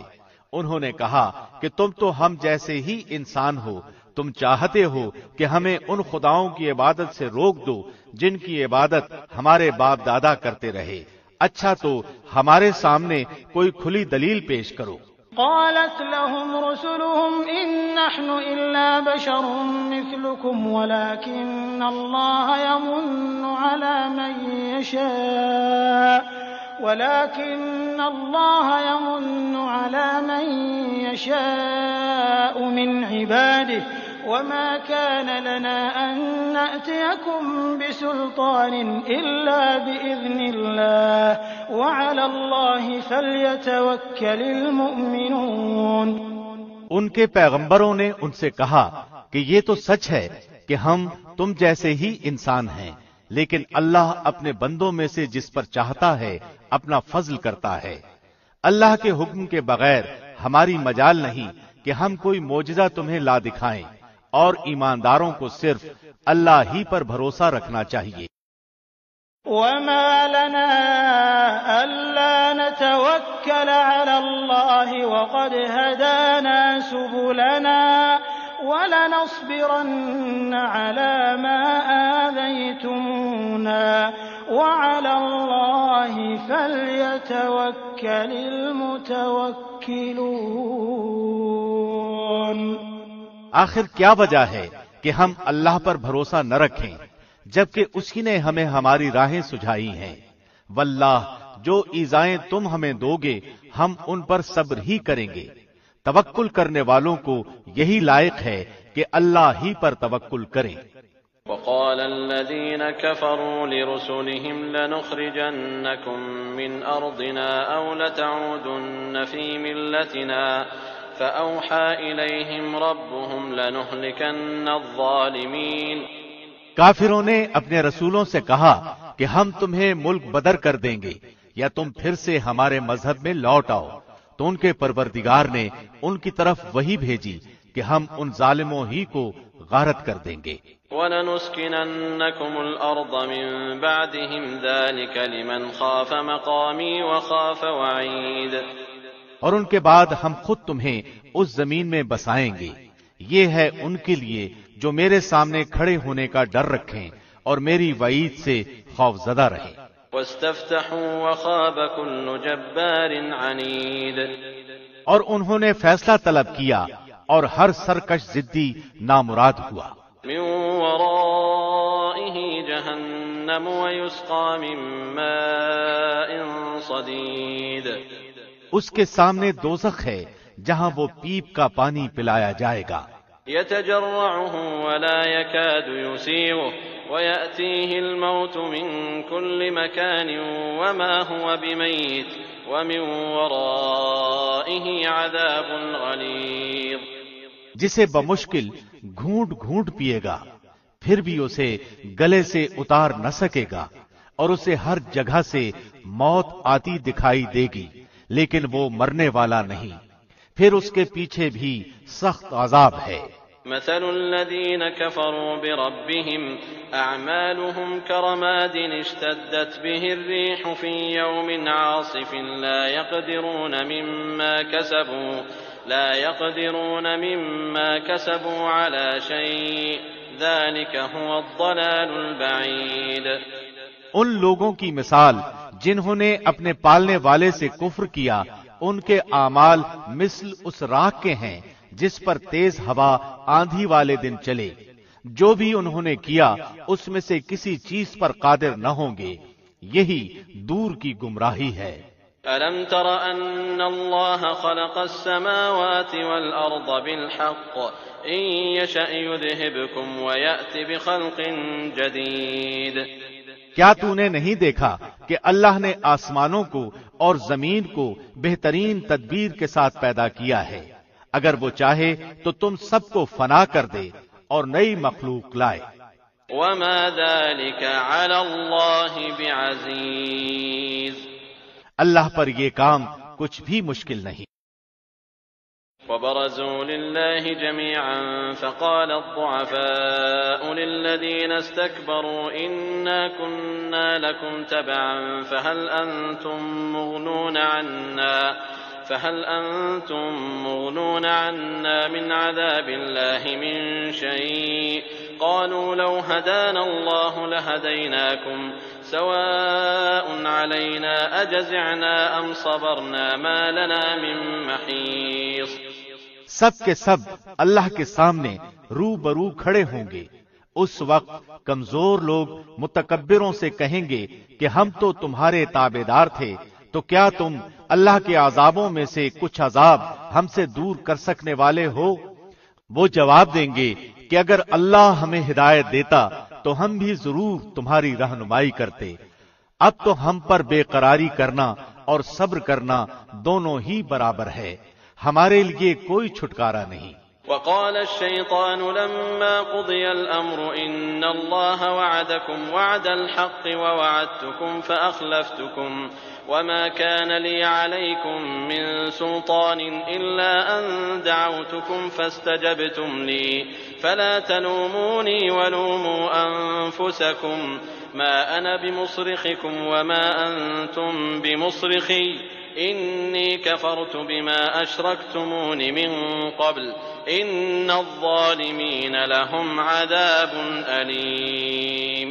انہوں نے کہا کہ تم تو ہم جیسے ہی انسان ہو، تم چاہتے ہو کہ ہمیں ان خداؤں کی عبادت سے روک دو جن کی عبادت ہمارے باپ دادا کرتے رہے۔ اچھا تو ہمارے سامنے کوئی کھلی دلیل پیش کرو۔ قالت لهم رسلهم إن نحن إلا بشر مثلكم ولكن الله يمن على من يشاء من عباده وما كان لنا أن نأتيكم بسلطان إلا بإذن الله وعلى الله فليتوكل المؤمنون۔ ان کے پیغمبروں نے ان سے کہا کہ یہ تو سچ ہے کہ ہم تم جیسے ہی انسان ہیں، لیکن اللہ اپنے بندوں میں سے جس پر چاہتا ہے اپنا فضل کرتا ہے۔ اللہ کے حکم کے بغیر ہماری مجال نہیں کہ ہم کوئی معجزہ تمہیں لا دکھائیں، اور ایمانداروں کو صرف اللہ ہی پر بھروسہ رکھنا چاہیے۔ وما لنا ألا نتوكل على الله وقد هدانا سبلنا ولنصبرن على ما آذيتمونا وعلى الله فليتوكل المتوكلون۔ آخر کیا وجہ ہے کہ ہم اللہ پر بھروسہ نہ رکھیں جبکہ اسی نے ہمیں ہماری راہیں سجھائی ہیں؟ واللہ جو ایذائیں تم ہمیں دو گے ہم ان پر صبر ہی کریں گے۔ توکل کرنے والوں کو یہی لائق ہے کہ اللہ ہی پر توکل کریں۔ وقال الذين كفروا لرسلهم لنخرجنكم من أرضنا أو لتعودن في ملتنا فأوحى إليهم ربهم لنهلكن الظالمين۔ کافروں نے اپنے رسولوں سے کہا کہ ہم تمہیں ملک بدر کر دیں گے یا تم پھر سے ہمارے مذہب میں لوٹ آؤ، تو ان کے پروردگار نے ان کی طرف وحی بھیجی کہ ہم ان ظالموں ہی کو غارت کر دیں گے۔ وَلَنُسْكِنَنَّكُمُ الْأَرْضَ مِن بَعْدِهِمْ ذَلِكَ لِمَنْ خَافَ مَقَامِي وَخَافَ وَعِيدِ۔ اور ان کے بعد ہم خود تمہیں اس زمین میں بسائیں گے، یہ ہے ان کے لیے جو میرے سامنے کھڑے ہونے کا ڈر رکھیں اور میری وعید سے خوف زدہ رہیں۔ وَاسْتَفْتَحُوا وَخَابَ كُلُّ جَبَّارٍ عَنِيدٍ۔ اور انہوں نے فیصلہ طلب کیا اور ہر سرکش ضدی نامراد ہوا۔ مِن وَرَائِهِ جَهَنَّمُ وَيُسْقَى مِن مَّاءٍ صَدِيدٍ۔ اس کے سامنے دوزخ ہے جہاں وہ پیپ کا پانی پلایا جائے گا۔ يتجرعه ولا يكاد يسيغه ويأتيه الموت من كل مكان وما هو بميت ومن ورائه عذاب غليظ۔ جسے بمشکل گھونٹ گھونٹ پیے گا پھر بھی اسے گلے سے اتار نہ سکے گا، اور اسے ہر جگہ سے موت آتی دکھائی دے گی لیکن وہ مرنے والا نہیں، پھر اس کے پیچھے بھی سخت عذاب ہے۔ مثل الذين كفروا بربهم أعمالهم كرماد اشتدت به الريح في يوم عاصف لا يقدرون مما كسبوا على شيء ذلك هو الضلال البعيد۔ ان لوگوں کی مثال جنہوں نے اپنے پالنے والے سے کفر کیا، ان کے اعمال مثل اس راکھ کے ہیں جس پر تیز ہوا آندھی والے دن چلے، جو بھی انہوں نے کیا اس میں سے کسی چیز پر قادر نہ ہوں گے، یہی دور کی گمراہی ہے۔ أَلَمْ تَرَ أَنَّ اللَّهَ خَلَقَ السَّمَاوَاتِ وَالْأَرْضَ بِالْحَقِّ إِن يَشَأْ يُذْهِبْكُمْ وَيَأْتِ بِخَلْقٍ جَدِيدٍ۔ کیا تو نے نہیں دیکھا کہ اللہ نے آسمانوں کو اور زمین کو بہترین تدبیر کے ساتھ پیدا کیا ہے. اگر وہ چاہے تو تم سب کو فنا کر دے اور نئی مخلوق لائے. وما ذلك على الله بعزيز. اللہ پر یہ کام کچھ بھی مشکل نہیں. وبرزوا لله جميعا فقال الضعفاء للذين استكبروا إنا كنا لكم تبعا فهل أنتم مغنون عنا من عذاب الله من شيء قالوا لو هدانا الله لهديناكم سواء علينا أجزعنا أم صبرنا ما لنا من محيص. سب کے سب اللہ کے سامنے رو برو کھڑے ہوں گے. اس وقت کمزور لوگ متکبروں سے کہیں گے کہ ہم تو تمہارے تابعدار تھے، تو کیا تم اللہ کے عذابوں میں سے کچھ عذاب ہم سے دور کر سکنے والے ہو؟ وہ جواب دیں گے کہ اگر اللہ ہمیں ہدایت دیتا تو ہم بھی ضرور تمہاری رہنمائی کرتے. اب تو ہم پر بے قراری کرنا اور صبر کرنا دونوں ہی برابر ہے، ہمارے لیے کوئی چھٹکارا نہیں. وقال الشيطان لما قضي الأمر إن الله وعدكم وعد الحق ووعدتكم فأخلفتكم وما كان لي عليكم من سلطان إلا أن دعوتكم فاستجبتم لي فلا تلوموني ولوموا أنفسكم ما أنا بمصرخكم وما أنتم بمصرخي إني كفرت بما أشركتمون من قبل إن الظالمين لهم عذاب أليم.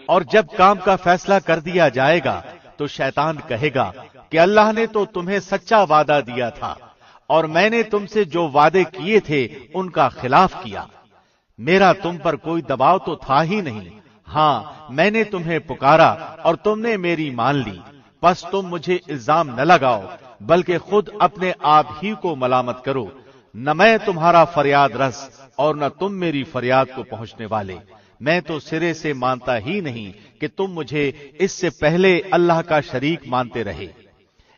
اور جب کام کا فیصلہ کر دیا جائے گا تو شیطان کہے گا کہ اللہ نے تو تمہیں سچا وعدہ دیا تھا اور میں نے تم سے جو وعدے کیے تھے ان کا خلاف کیا. میرا تم پر کوئی دباؤ تو تھا ہی نہیں. ہاں، میں نے تمہیں پکارا اور تم نے میری مان لی. پس تم مجھے الزام نہ لگاؤ بلکہ خود اپنے آپ ہی کو ملامت کرو. نہ میں تمہارا فریاد رس اور نہ تم میری فریاد کو پہنچنے والے. میں تو سرے سے مانتا ہی نہیں کہ تم مجھے اس سے پہلے اللہ کا شریک مانتے رہے.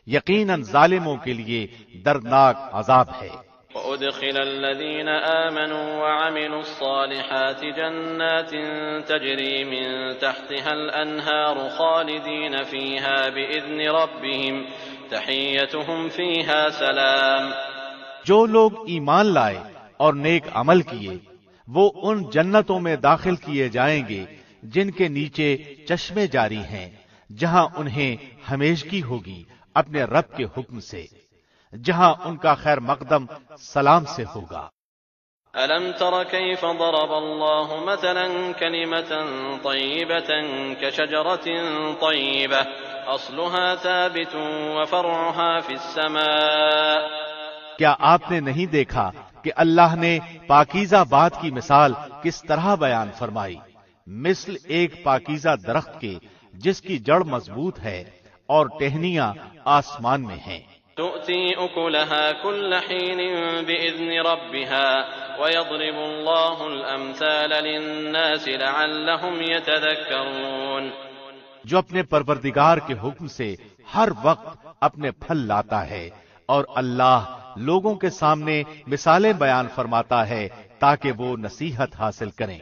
یقیناً ظالموں کے لیے دردناک عذاب ہے. وأدخل الذين آمنوا وعملوا الصالحات جنات تجري من تحتها الأنهار خالدين فيها بإذن ربهم تحيتهم فيها سلام. جو لوگ ایمان لائے اور نیک عمل کیے وہ ان جنتوں میں داخل کیے جائیں گے جن کے نیچے چشمے جاری ہیں، جہاں انہیں ہمیشگی ہوگی اپنے رب کے حکم سے، جہاں ان کا خیر مقدم سلام سے ہوگا. ألم تر كيف ضرب الله مثلا كلمة طيبة كشجرة طيبة أصلها ثابت وفرعها في السماء. کیا آپ نے نہیں دیکھا کہ اللہ نے پاکیزہ بات کی مثال کس طرح بیان فرمائی؟ مثل ایک پاکیزہ درخت کے جس کی جڑ مضبوط ہے اور ٹہنیاں آسمان میں ہیں. تؤتي أكلها كل حين بإذن ربها ويضرب الله الأمثال للناس لعلهم يتذكرون. جو اپنے پروردگار کے حکم سے ہر وقت اپنے پھل لاتا ہے اور اللہ لوگوں کے سامنے مثالیں بیان فرماتا ہے تاکہ وہ نصیحت حاصل کریں.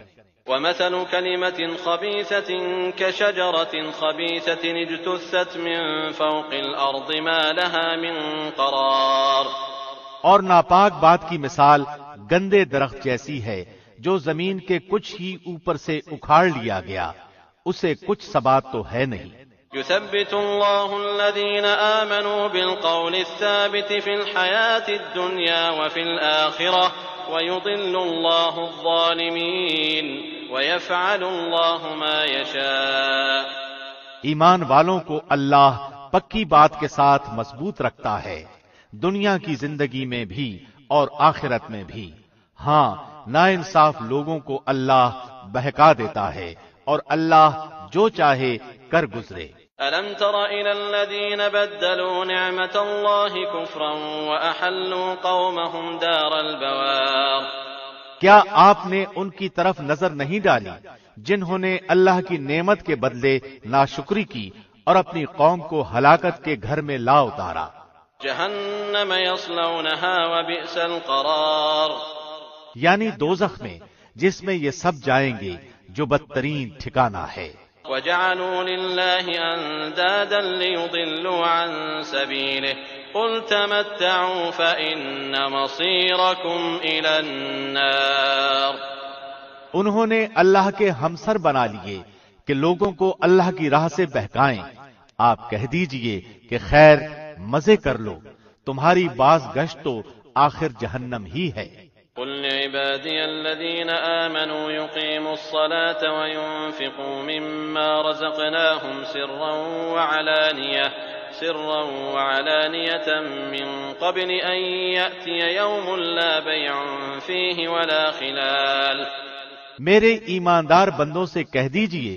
ومثل كلمة خبيثة كشجرة خبيثة اجتثت من فوق الأرض ما لها من قرار. اور ناپاک بات کی مثال گندے درخت جیسی ہے جو زمین کے کچھ ہی اوپر سے اکھاڑ لیا گیا، اسے کچھ ثبات تو ہے نہیں. يثبت الله الذين آمنوا بالقول الثابت في الحياة الدنيا وفي الآخرة ويضل الله الظالمين ويفعل الله ما يشاء. ایمان والوں کو اللہ پکی بات کے ساتھ مضبوط رکھتا ہے، دنیا کی زندگی میں بھی اور آخرت میں بھی. ہاں، ناانصاف لوگوں کو اللہ بہکا دیتا ہے اور اللہ جو چاہے کر گزرے. ألم تر إلى الذين بدلوا نعمة الله كفرا وأحلوا قومهم دار البوار. کیا آپ نے ان کی طرف نظر نہیں ڈالی جنہوں نے اللہ کی نعمت کے بدلے ناشکری کی اور اپنی قوم کو ہلاکت کے گھر میں لا اتارا۔ جہنم یصلونها وبئس القرار، یعنی دوزخ میں، جس میں یہ سب جائیں گے، جو بدترین ٹھکانہ ہے۔ وجعلوا لله اندادا ليضلوا عن سبيله قل تمتعوا فإن مصيركم إلى النار۔ انہوں نے اللہ کے ہمسر بنا لیے کہ لوگوں کو اللہ کی راہ سے بہکائیں۔ آپ کہہ دیجئے کہ خیر، مزے کر لو، تمہاری باز گشت تو آخر جہنم ہی ہے۔ قل لعبادي الذين آمنوا يقيموا الصلاة وينفقوا مما رزقناهم سرا وعلانية من قبل أن يأتي يوم لا بيع فيه ولا خلال۔ میرے ایماندار بندوں سے کہہ دیجئے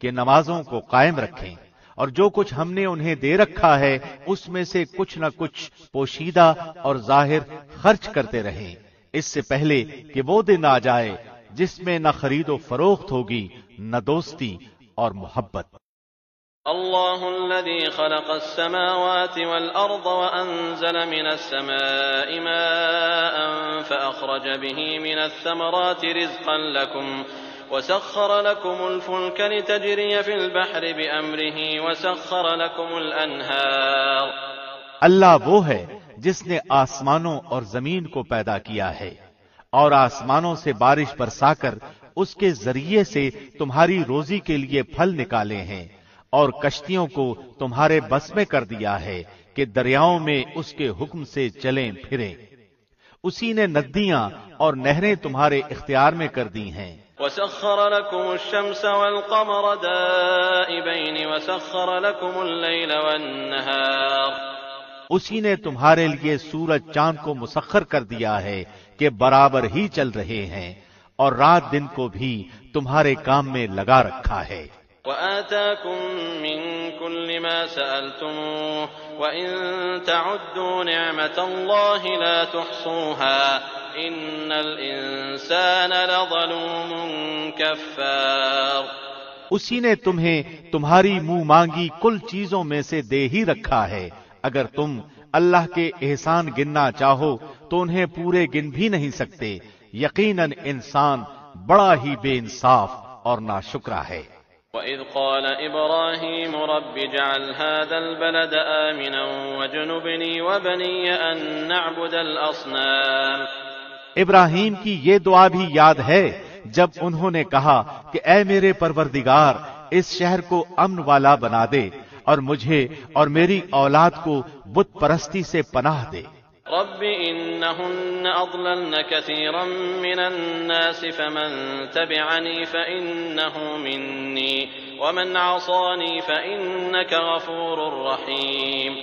کہ نمازوں کو قائم رکھیں اور جو کچھ ہم نے انہیں دے رکھا ہے اس میں سے کچھ نہ کچھ پوشیدہ اور ظاہر خرچ کرتے رہیں، اس سے پہلے کہ وہ دن آ جائے جس میں نہ خرید و فروخت ہوگی، نہ دوستی اور محبت۔ اللہ الذي خلق السماوات والأرض وأنزل من السماء ماء فأخرج به من الثمرات رزقا لكم وسخر لكم الفلك لتجري في البحر بأمره وسخر لكم الأنهار۔ اللہ وہ ہے جس نے آسمانوں اور زمین کو پیدا کیا ہے اور آسمانوں سے بارش برسا کر اس کے ذریعے سے تمہاری روزی کے لیے پھل نکالے ہیں، اور کشتیوں کو تمہارے بس میں کر دیا ہے کہ دریاؤں میں اس کے حکم سے چلیں پھریں۔ اسی نے ندیاں اور نہریں تمہارے اختیار میں کر دی ہیں۔ وسخر لكم الشمس والقمر دائبين وسخر لكم الليل والنهار۔ اسی نے تمہارے لیے سورج چاند کو مسخر کر دیا ہے کہ برابر ہی چل رہے ہیں، اور رات دن کو بھی تمہارے کام میں لگا رکھا ہے۔ وآتاكم من كل ما سألتموه وإن تعدوا نعمة الله لا تحصوها إن الإنسان لظلوم كفار۔ اسی نے تمہیں تمہاری منہ مانگی کل چیزوں میں سے دے ہی رکھا ہے، اگر تم اللہ کے احسان گننا چاہو تو انہیں پورے گن بھی نہیں سکتے، یقیناً انسان بڑا ہی بے انصاف اور ناشکرا ہے۔ وَإِذْ قَالَ إِبْرَاهِيمُ رَبِّ اجْعَلْ هَذَا الْبَلَدَ آمِنًا وَاجْنُبْنِي وَبَنِيَّ أَن نَّعْبُدَ الْأَصْنَامَ۔ ابراہیم کی یہ دعا بھی یاد ہے جب انہوں نے کہا کہ اے میرے پروردگار، اس شہر کو امن والا بنا دے اور مجھے اور میری اولاد کو بت پرستی سے پناہ دے۔ رب إنهن أضللن كثيرا من الناس فمن تبعني فإنه مني ومن عصاني فإنك غفور رحيم۔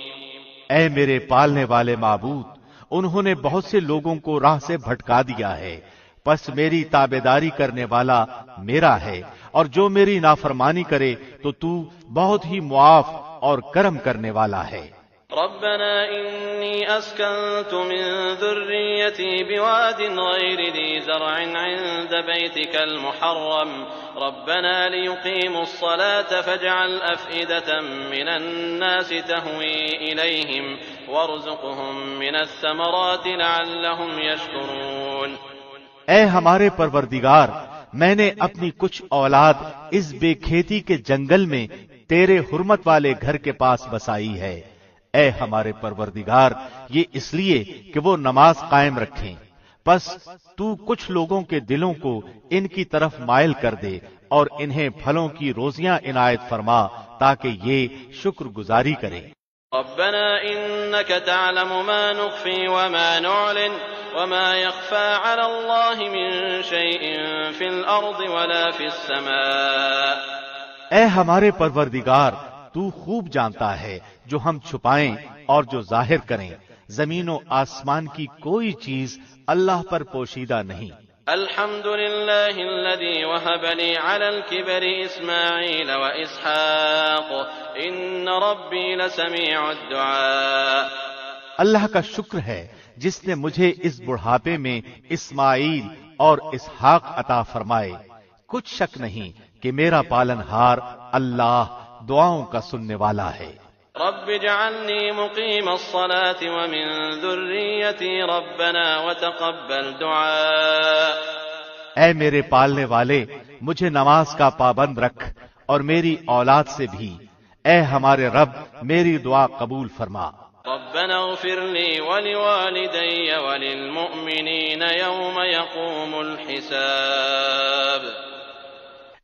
اے میرے پالنے والے معبود، انہوں نے بہت سے لوگوں کو راہ سے بھٹکا دیا ہے، پس میری تابعداری کرنے والا میرا ہے، اور جو میری نافرمانی کرے تو بہت ہی معاف اور کرم کرنے والا ہے۔ ربنا إني أسكنت من ذريتي بواد غير ذي زرع عند بيتك المحرم ربنا ليقيموا الصلاة فاجعل أفئدة من الناس تهوي إليهم وارزقهم من الثمرات لعلهم يشكرون۔ اے ہمارے پروردگار، میں نے اپنی کچھ اولاد اس بے کھیتی کے جنگل میں تیرے حرمت والے گھر کے پاس بسائی ہے۔ اے ہمارے پروردگار، یہ اس لیے کہ وہ نماز قائم رکھیں، پس تو کچھ لوگوں کے دلوں کو ان کی طرف مائل کر دے اور انہیں پھلوں کی روزیاں عنایت فرما تاکہ یہ شکر گزاری کریں۔ ربنا إنك تعلم ما نخفي وما نعلن وما يخفى على الله من شيء في الأرض ولا في السماء۔ اے ہمارے پروردگار، تو خوب جانتا ہے جو ہم چھپائیں اور جو ظاہر کریں، زمین و آسمان کی کوئی چیز اللہ پر پوشیدہ نہیں۔ الحمد لله الذي وهب لي على الكبر إسماعيل وإسحاق إن ربي لسميع الدعاء۔ اللہ کا شکر ہے جس نے مجھے اس بڑھاپے میں اسماعیل اور اسحاق عطا فرمائے، کچھ شک نہیں کہ میرا پالن ہار اللہ دعاؤں کا سننے والا ہے۔ رب اجعلنی مقیم الصلاة ومن ذریتی ربنا وتقبل دعاء۔ اے میرے پالنے والے، مجھے نماز کا پابند رکھ اور میری اولاد سے بھی، اے ہمارے رب میری دعا قبول فرما۔ ربنا اغفر لی ولوالدی وللمؤمنین یوم یقوم الحساب۔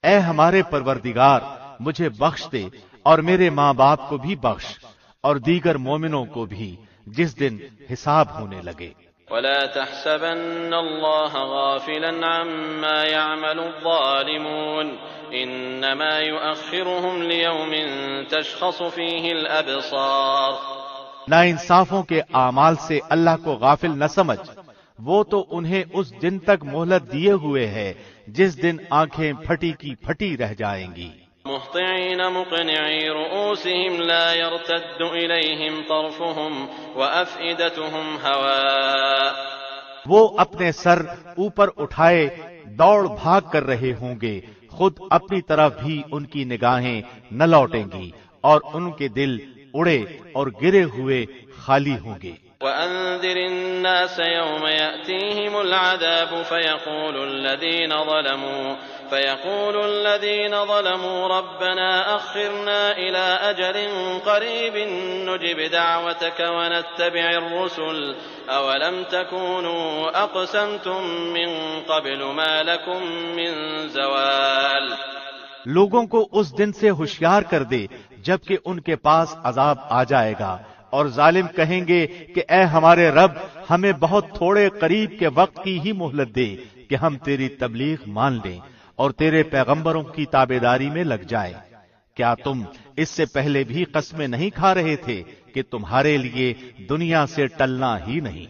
اے ہمارے پروردگار، مجھے بخش دے اور میرے ماں باپ کو بھی بخش اور دیگر مومنوں کو بھی جس دن حساب ہونے لگے۔ ولا تحسبن الله غافلا عما يعمل الظالمون انما يؤخرهم ليوم تشخص فيه الابصار۔ ناانصافوں کے اعمال سے اللہ کو غافل نہ سمجھ، وہ تو انہیں اس دن تک مہلت دیے ہوئے ہے جس دن آنکھیں پھٹی کی پھٹی رہ جائیں گی۔ مہطعین مقنعی رؤوسهم لا يرتد الیہم طرفهم وافئدتهم ہواء۔ وہ اپنے سر اوپر اٹھائے دوڑ بھاگ کر رہے ہوں گے، خود اپنی طرف بھی ان کی نگاہیں نہ لوٹیں گی اور ان کے دل اڑے اور گرے ہوئے خالی ہوں گے۔ وأنذر الناس يوم يأتيهم العذاب فيقول الذين ظلموا ربنا أخرنا إلى أجل قريب نجب دعوتك ونتبع الرسل أولم تكونوا أقسمتم من قبل ما لكم من زوال۔ لوگوں کو اس دن سے ہوشیار کر دے جبکہ ان کے پاس عذاب آ جائے گا اور ظالم کہیں گے کہ اے ہمارے رب، ہمیں بہت تھوڑے قریب کے وقت کی ہی مہلت دے کہ ہم تیری تبلیغ مان لیں اور تیرے پیغمبروں کی تابعداری میں لگ جائیں۔ کیا تم اس سے پہلے بھی قسمیں نہیں کھا رہے تھے کہ تمہارے لیے دنیا سے ٹلنا ہی نہیں؟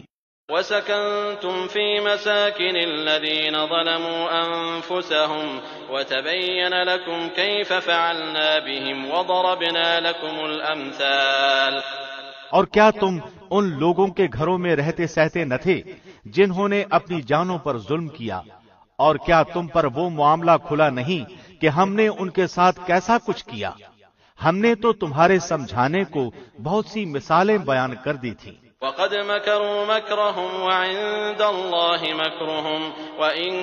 وَسَكَنْتُمْ فِي مَسَاكِنِ الَّذِينَ ظَلَمُوا أَنفُسَهُمْ وَتَبَيَّنَ لَكُمْ كَيْفَ فَعَلْنَا بِهِمْ وَضَرَبْنَا لَكُمُ الْأَمْثَالَ۔ اور کیا تم ان لوگوں کے گھروں میں رہتے سہتے نہ تھے جنہوں نے اپنی جانوں پر ظلم کیا؟ اور کیا تم پر وہ معاملہ کھلا نہیں کہ ہم نے ان کے ساتھ کیسا کچھ کیا؟ ہم نے تو تمہارے سمجھانے کو بہت سی مثالیں بیان کر دی تھی۔ وَقَدْ مَكَرُوا مَكْرَهُمْ وَعِندَ اللَّهِ مَكْرُهُمْ وَإِن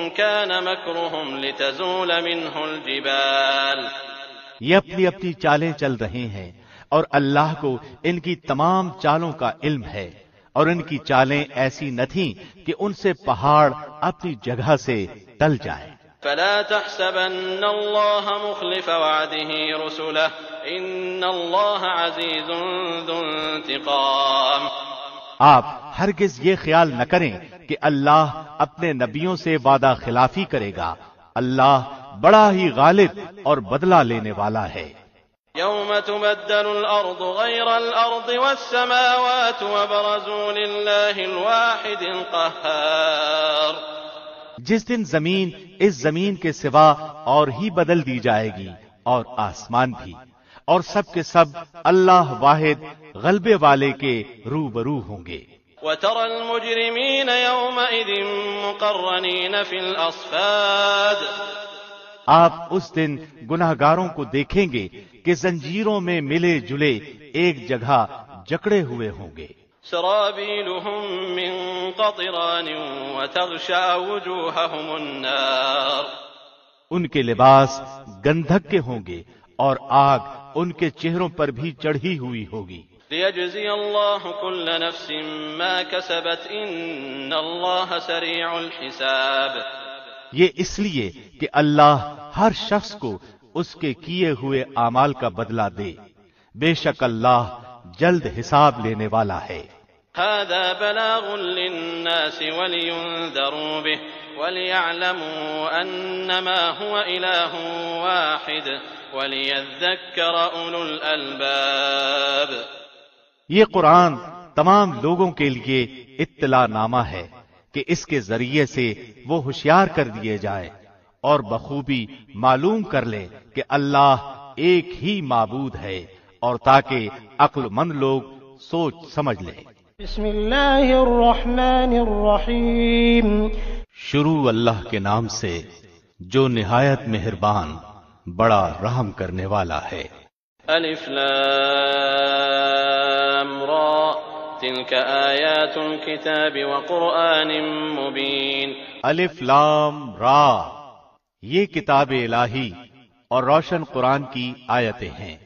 كَانَ مَكْرُهُمْ لِتَزُولَ مِنْهُ الْجِبَالُ۔ یہ اپنی اپنی چالیں چل رہے ہیں اور اللہ کو ان کی تمام چالوں کا علم ہے، اور ان کی چالیں ایسی نہ تھیں کہ ان سے پہاڑ اپنی جگہ سے ٹل جائیں۔ فلا تحسبن الله مخلف وعده رسله ان الله عزيز ذو انتقام۔ آپ ہرگز یہ خیال نہ کریں کہ اللہ اپنے نبیوں سے وعدہ خلافی کرے گا، اللہ بڑا ہی غالب اور بدلہ لینے والا ہے۔ يوم تبدل الأرض غير الأرض والسماوات وبرزوا لله الواحد القهار۔ جس دن زمین اس زمین کے سوا اور ہی بدل دی جائے گی اور آسمان بھی، اور سب کے سب اللہ واحد غلبے والے کے روبرو ہوں گے۔ وترى المجرمين يومئذ مقرنين في الأصفاد۔ آپ اس دن گناہگاروں کو دیکھیں گے کہ زنجیروں میں ملے جلے ایک جگہ جکڑے ہوئے ہوں گے۔ سرابيلهم من قطران وتغشى وجوههم النار۔ ان کے لباس گندھک کے ہوں گے اور آگ ان کے چہروں پر بھی چڑھی ہوئی ہوگی۔ ليجزي الله كل نفس ما كسبت ان الله سريع الحساب۔ یہ اس لیے کہ اللہ ہر شخص کو اس کے کیے ہوئے اعمال کا بدلہ دے، بے شک اللہ جلد حساب لینے والا ہے۔ هذا بلاغ للناس ولينذروا به وليعلموا انما هو اله واحد وليذكر اولو الالباب۔ یہ قرآن تمام لوگوں کے لیے اطلاع نامہ ہے کہ اس کے ذریعے سے وہ ہوشیار کر دیے جائے اور بخوبی معلوم کر لیں کہ اللہ ایک ہی معبود ہے، اور تاکہ عقل مند لوگ سوچ سمجھ لیں۔ بسم اللہ الرحمن الرحیم۔ شروع اللہ کے نام سے جو نہایت مہربان بڑا رحم کرنے والا ہے۔ الف لام را تلك آیات الكتاب وقرآن مبین۔ الف لام را، یہ کتاب الہی اور روشن قرآن کی آیتیں ہیں۔